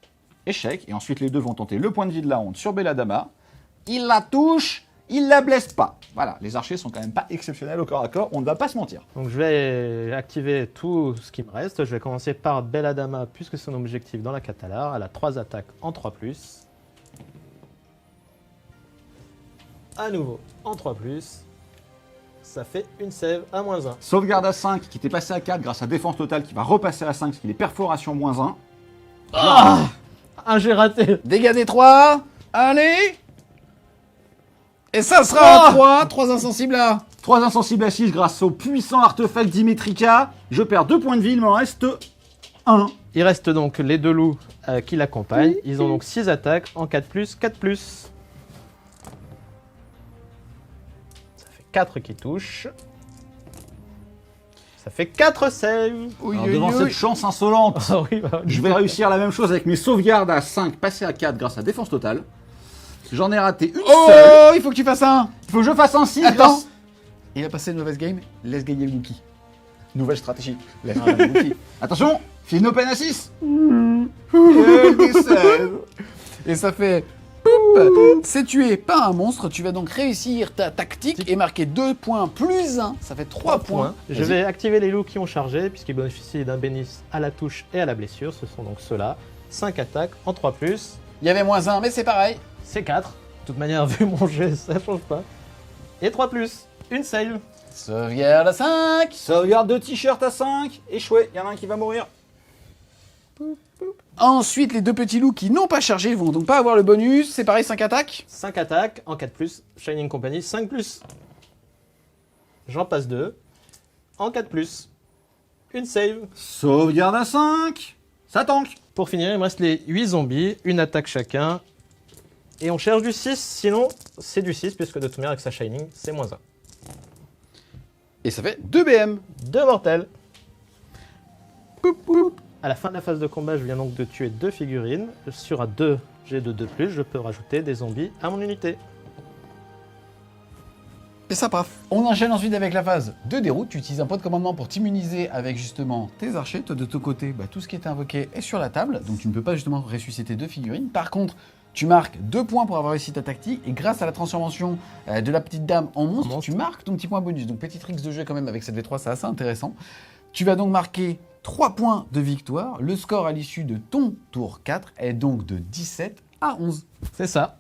échec. Et ensuite, les deux vont tenter le point de vie de la honte sur Belladama. Il la touche, il la blesse pas. Voilà, les archers sont quand même pas exceptionnels au corps à corps, on ne va pas se mentir. Donc je vais activer tout ce qui me reste. Je vais commencer par Belladama, puisque c'est son objectif dans la Catalar. Elle a 3 attaques en 3+. À nouveau, en 3+. Ça fait une save à -1. Sauvegarde à 5 qui était passé à 4 grâce à défense totale qui va repasser à 5, ce qui est perforation -1. Ah, j'ai raté. dégâts des 3. Allez. Et ça sera à 3. 3 insensibles à. 3 insensibles à 6 grâce au puissant artefact Dimetrika. Je perds 2 points de vie, il m'en reste 1. Il reste donc les 2 loups qui l'accompagnent. Ils ont donc 6 attaques en 4+, 4+. Ça fait 4 qui touchent. Ça fait 4 saves. Alors, devant cette chance insolente, Ah oui, bah, je vais réussir la même chose avec mes sauvegardes à 5, passer à 4 grâce à défense totale. J'en ai raté une seule. Oh, il faut que tu fasses un. Il faut que je fasse un 6. Attends. Il a passé une mauvaise game. Laisse gagner le Wookie. Nouvelle stratégie. Laisse gagner le Wookie. Attention, file open à 6. Et des 16. Et ça fait. Poup. C'est tué, pas un monstre. Tu vas donc réussir ta tactique et marquer 2 points plus 1. Ça fait 3 points. Je vais activer les loups qui ont chargé, puisqu'ils bénéficient d'un bénis à la touche et à la blessure. Ce sont donc ceux-là. 5 attaques en 3+. Il y avait -1, mais c'est pareil. C'est 4. De toute manière, vu mon jet, ça change pas. Et 3+. Une save. Sauvegarde à 5. Sauvegarde de t-shirt à 5. Échoué, il y en a un qui va mourir. Ensuite, les 2 petits loups qui n'ont pas chargé vont donc pas avoir le bonus. C'est pareil, 5 attaques. 5 attaques en 4+. Shining Company, 5+. J'en passe 2. En 4+. Une save. Sauvegarde à 5. Ça tank. Pour finir, il me reste les 8 zombies. Une attaque chacun. Et on cherche du 6. Sinon, c'est du 6, puisque de toute manière, avec sa Shining, c'est -1. Et ça fait 2 BM. 2 mortels. À la fin de la phase de combat, je viens donc de tuer 2 figurines. Sur 2 j'ai de 2+, je peux rajouter des zombies à mon unité. Et ça paf. On enchaîne ensuite avec la phase de déroute. Tu utilises un point de commandement pour t'immuniser avec justement tes archers. Toi, de ton côté, tout ce qui est invoqué est sur la table. Donc tu ne peux pas justement ressusciter 2 figurines. Par contre, tu marques 2 points pour avoir réussi ta tactique. Et grâce à la transformation de la petite dame en monstre, tu marques ton petit point bonus. Donc petit tricks de jeu quand même avec cette V3, c'est assez intéressant. Tu vas donc marquer 3 points de victoire. Le score à l'issue de ton tour 4 est donc de 17 à 11. C'est ça.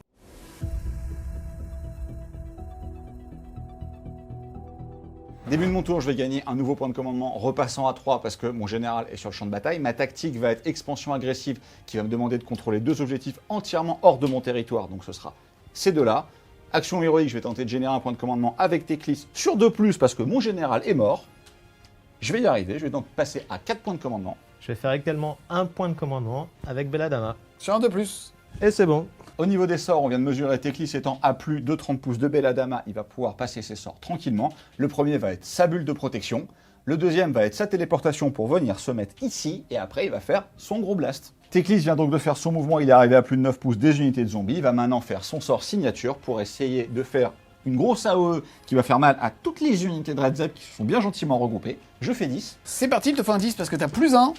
Début de mon tour, je vais gagner un nouveau point de commandement, repassant à 3 parce que mon général est sur le champ de bataille. Ma tactique va être expansion agressive qui va me demander de contrôler 2 objectifs entièrement hors de mon territoire. Donc ce sera ces 2-là. Action héroïque, je vais tenter de générer un point de commandement avec Teclis sur 2+, parce que mon général est mort. Je vais y arriver, je vais donc passer à 4 points de commandement. Je vais faire également un point de commandement avec Belladama. Sur un de plus. Et c'est bon. Au niveau des sorts, on vient de mesurer Teclis étant à plus de 30 pouces de Belladama, il va pouvoir passer ses sorts tranquillement. Le premier va être sa bulle de protection. Le deuxième va être sa téléportation pour venir se mettre ici. Et après, il va faire son gros blast. Teclis vient donc de faire son mouvement, il est arrivé à plus de 9 pouces des unités de zombies. Il va maintenant faire son sort signature pour essayer de faire une grosse AOE qui va faire mal à toutes les unités de Red Zep qui se sont bien gentiment regroupées. Je fais 10. C'est parti, il te faut un 10 parce que t'as plus 1.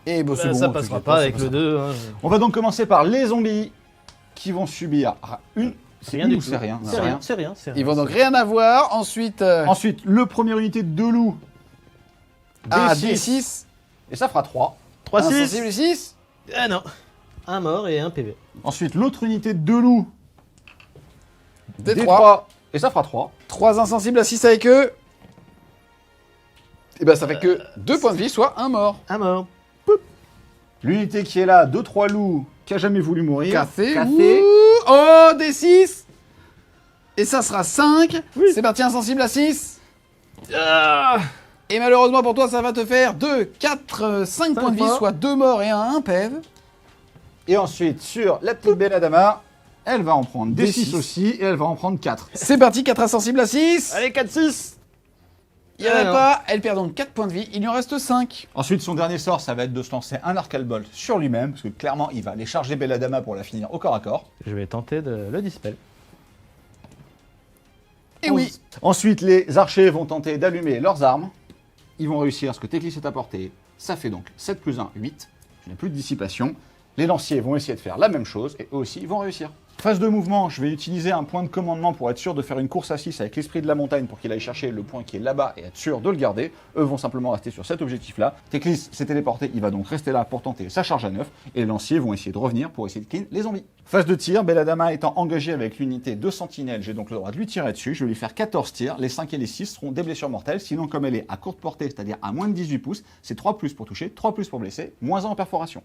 Et bon, c'est bon, ça tu passera sais pas avec ça le 2. Hein. On va donc commencer par les zombies qui vont subir une... C'est rien du tout. C'est rien. C'est rien, c'est rien. Ils vont donc rien avoir. Ensuite, Ensuite, le première unité de loup. D6. Et ça fera 3. 3, 6. Insensible 6. Ah non. Un mort et un PV. Ensuite, l'autre unité de loup. D3. Et ça fera 3. 3 insensibles à 6 avec eux. Et ben ça fait que 2 points de vie, soit un mort. Un mort. L'unité qui est là, 2-3 loups, qui a jamais voulu mourir. Cassé. Cassé. Ouh. Oh, D6. Et ça sera 5. C'est parti, insensible à 6. Et malheureusement pour toi, ça va te faire 2, 4, 5 points de vie, morts. soit 2 morts et un impève. Et ensuite, sur la petite Belladama, elle va en prendre des 6 6 aussi, et elle va en prendre 4. C'est parti, 4 insensibles à 6. Allez, 4, 6. Il n'y en a non. pas. Elle perd donc 4 points de vie. Il lui en reste 5. Ensuite, son dernier sort, ça va être de se lancer un Arcal Bolt sur lui-même, parce que clairement, il va aller charger Belladama pour la finir au corps à corps. Je vais tenter de le dispel. Et oui. Ensuite, les archers vont tenter d'allumer leurs armes. Ils vont réussir ce que Teclis est apporté. Ça fait donc 7 plus 1, 8. Je n'ai plus de dissipation. Les lanciers vont essayer de faire la même chose, et eux aussi vont réussir. Phase de mouvement, je vais utiliser un point de commandement pour être sûr de faire une course à 6 avec l'esprit de la montagne pour qu'il aille chercher le point qui est là-bas et être sûr de le garder. Eux vont simplement rester sur cet objectif-là. Teclis s'est téléporté, il va donc rester là pour tenter sa charge à 9. Et les lanciers vont essayer de revenir pour essayer de clean les zombies. Phase de tir, Belladama étant engagé avec l'unité de sentinelle, j'ai donc le droit de lui tirer dessus. Je vais lui faire 14 tirs, les 5 et les 6 seront des blessures mortelles. Sinon, comme elle est à courte portée, c'est-à-dire à moins de 18 pouces, c'est 3 plus pour toucher, 3 plus pour blesser, moins 1 en perforation.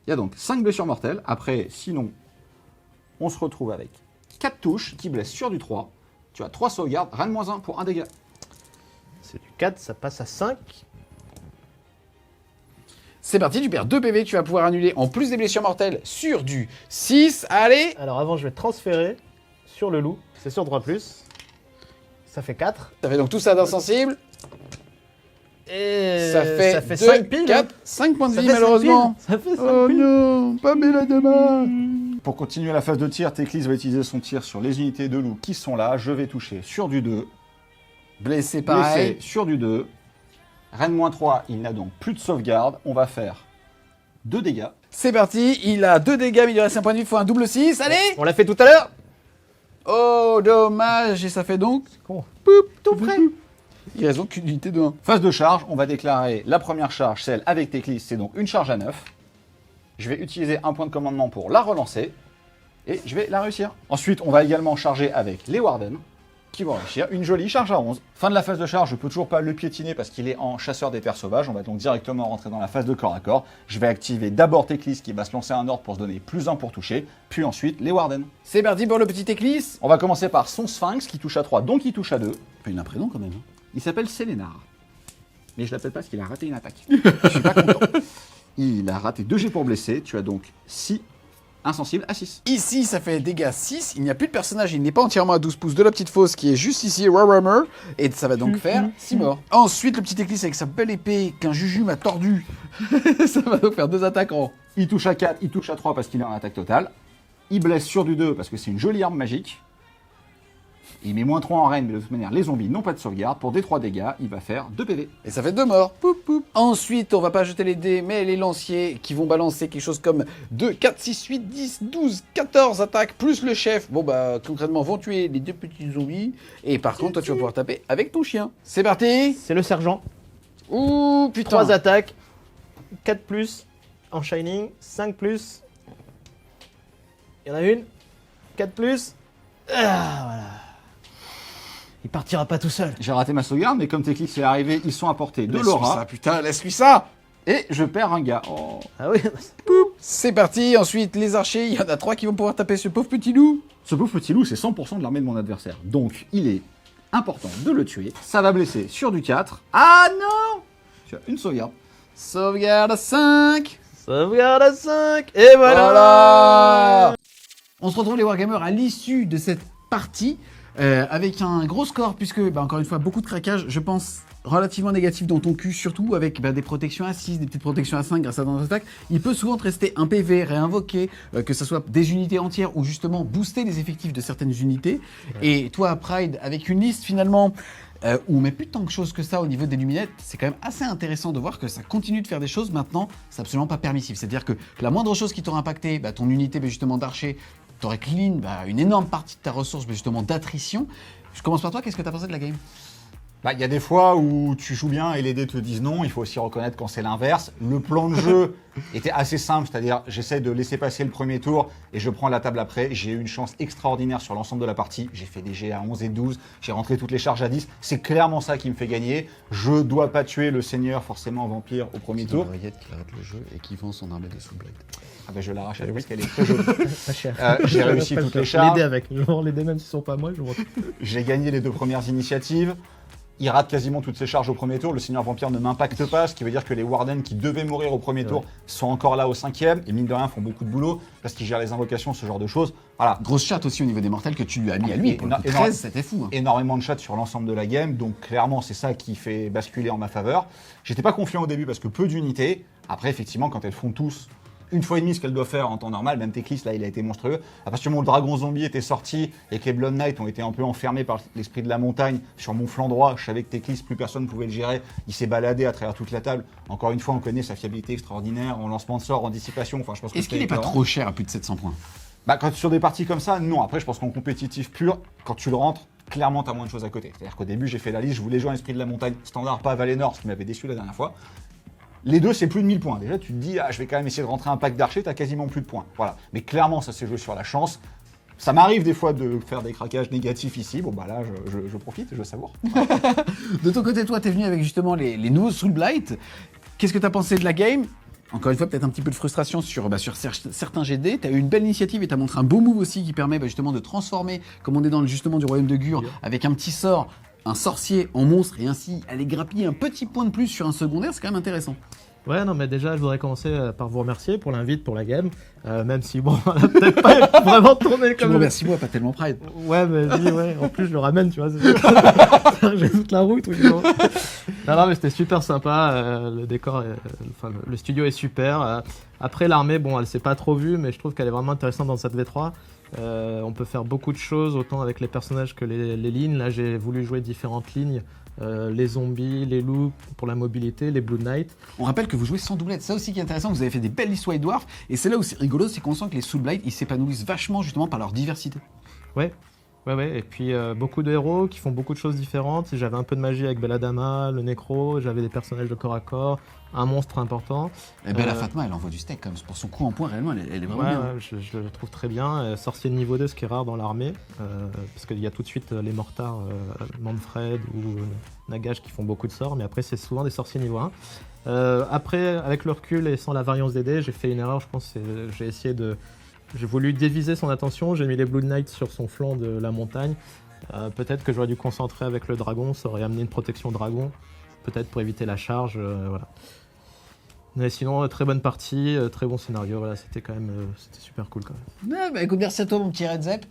Il y a donc 5 blessures mortelles. Après, sinon, on se retrouve avec 4 touches qui blessent sur du 3. Tu as 3 sauvegardes, rien de moins 1 pour 1 dégât. C'est du 4, ça passe à 5. C'est parti, tu perds 2 PV que tu vas pouvoir annuler en plus des blessures mortelles sur du 6. Allez. Alors avant, je vais transférer sur le loup. C'est sur 3+. Ça fait 4. Ça fait donc tout ça d'insensible. Et Ça fait 2, 5 piles. 4, 5 points de Ça vie fait 5 malheureusement. piles. Ça fait 5 Oh piles. non, pas Belladama. Pour continuer la phase de tir, Teclis va utiliser son tir sur les unités de loup qui sont là. Je vais toucher sur du 2. Blessé pareil. Blessé sur du 2. Rennes -3, il n'a donc plus de sauvegarde. On va faire 2 dégâts. C'est parti, il a 2 dégâts, mais il lui reste un point de vie, il faut un double 6. Allez. On l'a fait tout à l'heure. Oh, dommage. Et ça fait donc Con. poup, tout près. Il reste donc qu'une unité de 1. Phase de charge, on va déclarer la première charge, celle avec Teclis, c'est donc une charge à 9. Je vais utiliser un point de commandement pour la relancer. Et je vais la réussir. Ensuite, on va également charger avec les Warden, qui vont réussir. Une jolie charge à 11. Fin de la phase de charge, je peux toujours pas le piétiner parce qu'il est en chasseur des terres sauvages. On va donc directement rentrer dans la phase de corps à corps. Je vais activer d'abord Teclis qui va se lancer un ordre pour se donner plus 1 pour toucher. Puis ensuite, les Warden. C'est parti pour le petit Teclis. On va commencer par son Sphinx qui touche à 3, donc il touche à 2. Il a un prénom quand même. Il s'appelle Sélénar. Mais je l'appelle pas parce qu'il a raté une attaque. Je suis pas content. Il a raté 2 G pour blesser. Tu as donc 6 insensibles à 6. Ici, ça fait dégâts 6. Il n'y a plus de personnage. Il n'est pas entièrement à 12 pouces de la petite fosse qui est juste ici, Warhammer. Et ça va donc faire 6 morts. Ensuite, le petit Teclis avec sa belle épée qu'un Juju m'a tordue. Ça va donc faire 2 attaques en. Il touche à 4, il touche à 3 parce qu'il est en attaque totale. Il blesse sur du 2 parce que c'est une jolie arme magique. Il met -3 en reine, mais de toute manière, les zombies n'ont pas de sauvegarde. Pour des 3 dégâts, il va faire 2 PV. Et ça fait 2 morts. Poup, poup. Ensuite, on va pas jeter les dés, mais les lanciers qui vont balancer quelque chose comme 2, 4, 6, 8, 10, 12, 14 attaques, plus le chef. Bon, bah, concrètement, vont tuer les 2 petits zombies. Et par contre, toi, tu vas pouvoir taper avec ton chien. C'est parti. C'est le sergent. Ouh, putain. 3 attaques. 4+. En Shining. 5+. Il y en a une. 4+. Ah, voilà. Il partira pas tout seul. J'ai raté ma sauvegarde, mais comme Teclis est arrivé, ils sont à portée de Laisse-lui Laura. ça, putain, laisse-lui ça. Et je perds un gars. Oh. Ah oui. C'est parti. Ensuite, les archers, il y en a 3 qui vont pouvoir taper ce pauvre petit loup. Ce pauvre petit loup, c'est 100% de l'armée de mon adversaire. Donc, il est important de le tuer. Ça va blesser sur du 4. Ah non! Tu as une sauvegarde. Sauvegarde à 5. Sauvegarde à 5. Et voilà. Voilà. On se retrouve les Wargamers à l'issue de cette partie avec un gros score puisque, encore une fois, beaucoup de craquages, je pense, relativement négatif dans ton cul, surtout avec des protections à 6, des petites protections à 5 grâce à ton attaque. Il peut souvent te rester un PV réinvoqué, que ce soit des unités entières ou justement booster les effectifs de certaines unités. Ouais. Et toi, Pride, avec une liste finalement où on met plus tant de choses que ça au niveau des luminettes, c'est quand même assez intéressant de voir que ça continue de faire des choses. Maintenant, c'est absolument pas permissif. C'est-à-dire que la moindre chose qui t'aura impacté, ton unité justement d'archer, t'aurais clean une énorme partie de ta ressource justement d'attrition. Je commence par toi, qu'est-ce que t'as pensé de la game ? Il y a des fois où tu joues bien et les dés te disent non, il faut aussi reconnaître quand c'est l'inverse. Le plan de jeu était assez simple, c'est-à-dire j'essaie de laisser passer le premier tour et je prends la table après. J'ai eu une chance extraordinaire sur l'ensemble de la partie. J'ai fait des jets à 11 et 12, j'ai rentré toutes les charges à 10. C'est clairement ça qui me fait gagner. Je dois pas tuer le seigneur forcément vampire au premier tour. Oreillette qui arrête le jeu et qui vend son armée de Soulblight. Ah je l'arrache parce qu'elle est très jolie. Pas cher. J'ai réussi toutes les charges. Les dés avec, je vends les dés même s'ils sont pas moi, je vends. J'ai gagné les 2 premières initiatives. Il rate quasiment toutes ses charges au premier tour. Le Seigneur Vampire ne m'impacte pas, ce qui veut dire que les Wardens qui devaient mourir au premier tour sont encore là au 5e. Et mine de rien, font beaucoup de boulot parce qu'ils gèrent les invocations, ce genre de choses. Voilà. Grosse chatte aussi au niveau des mortels que tu lui as mis à lui. Pour 13, c'était fou. Hein. Énormément de chattes sur l'ensemble de la game. Donc clairement, c'est ça qui fait basculer en ma faveur. J'étais pas confiant au début parce que peu d'unités. Après, effectivement, quand elles font tous une fois et demie ce qu'elle doit faire en temps normal, même Teclis là il a été monstrueux. À partir du moment où le dragon zombie était sorti et que les Blood Knights ont été un peu enfermés par l'esprit de la montagne sur mon flanc droit, je savais que Teclis plus personne ne pouvait le gérer, il s'est baladé à travers toute la table. Encore une fois on connaît sa fiabilité extraordinaire en lancement de sort, en dissipation, enfin je pense que est-ce qu'il n'est pas trop cher à plus de 700 points ? Quand sur des parties comme ça, non. Après je pense qu'en compétitif pur, quand tu le rentres, clairement t'as moins de choses à côté. C'est-à-dire qu'au début j'ai fait la liste, je voulais jouer un esprit de la montagne standard, pas Valinor, ce qui m'avait déçu la dernière fois. Les deux, c'est plus de 1000 points. Déjà, tu te dis, je vais quand même essayer de rentrer un pack d'archers, t'as quasiment plus de points. Voilà. Mais clairement, ça s'est joué sur la chance. Ça m'arrive des fois de faire des craquages négatifs ici. Bon, là, je profite, je savoure. De ton côté, toi, t'es venu avec justement les nouveaux Soulblight. Qu'est-ce que t'as pensé de la game ? Encore une fois, peut-être un petit peu de frustration sur certains GD. Tu as eu une belle initiative et tu as montré un beau move aussi qui permet justement de transformer, comme on est dans le justement du royaume de Gur, avec un petit sort, un sorcier en monstre et ainsi aller grappiller un petit point de plus sur un secondaire, c'est quand même intéressant. Ouais, non, mais déjà, je voudrais commencer par vous remercier pour l'invite, pour la game. Même si, bon, on a peut-être pas vraiment tourné comme... Tu me remercies, moi, pas tellement Pride. Ouais, mais oui, ouais. En plus, je le ramène, tu vois. J'ai toute la route. Non, mais c'était super sympa. Le décor, le studio est super. Après, l'armée, bon, elle s'est pas trop vue, mais je trouve qu'elle est vraiment intéressante dans cette V3. On peut faire beaucoup de choses, autant avec les personnages que les lignes. Là, j'ai voulu jouer différentes lignes. Les zombies, les loups pour la mobilité, les Blue Knights. On rappelle que vous jouez sans doublette, c'est ça aussi qui est intéressant, vous avez fait des belles listes White Dwarf, et c'est là où c'est rigolo, c'est qu'on sent que les Soulblight, ils s'épanouissent vachement justement par leur diversité. Ouais, et puis beaucoup de héros qui font beaucoup de choses différentes. J'avais un peu de magie avec Belladama, le Nécro, j'avais des personnages de corps à corps, un monstre important. Et Bella Fatma, elle envoie du steak quand même, pour son coup en point, réellement, elle est vraiment bien. Ouais, je le trouve très bien. Sorcier de niveau 2, ce qui est rare dans l'armée, parce qu'il y a tout de suite les Mortards, Manfred ou Nagash qui font beaucoup de sorts, mais après c'est souvent des sorciers niveau 1. Après, avec le recul et sans la variance des dés, j'ai fait une erreur, je pense, j'ai voulu diviser son attention, j'ai mis les Blue Knights sur son flanc de la montagne. Peut-être que j'aurais dû concentrer avec le dragon, ça aurait amené une protection dragon, peut-être pour éviter la charge, voilà. Mais sinon, très bonne partie, très bon scénario, voilà, c'était quand même c'était super cool quand même. Écoute, merci à toi mon petit Red Zep.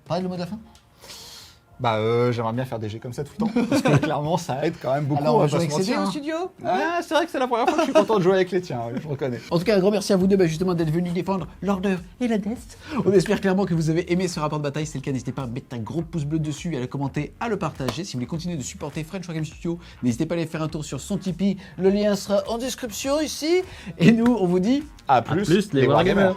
Pareil le mot de la fin ? J'aimerais bien faire des jets comme ça tout le temps, parce que clairement ça aide quand même beaucoup. Alors on va jouer jouer avec ces deux au studio. C'est vrai que c'est la première fois que je suis content de jouer avec les tiens, je reconnais. En tout cas, un grand merci à vous deux justement d'être venus défendre l'ordre et la death. On espère clairement que vous avez aimé ce rapport de bataille. Si c'est le cas, n'hésitez pas à mettre un gros pouce bleu dessus, à le commenter, à le partager. Si vous voulez continuer de supporter French Wargame Studio, n'hésitez pas à aller faire un tour sur son Tipeee. Le lien sera en description ici. Et nous, on vous dit à plus les Wargamers.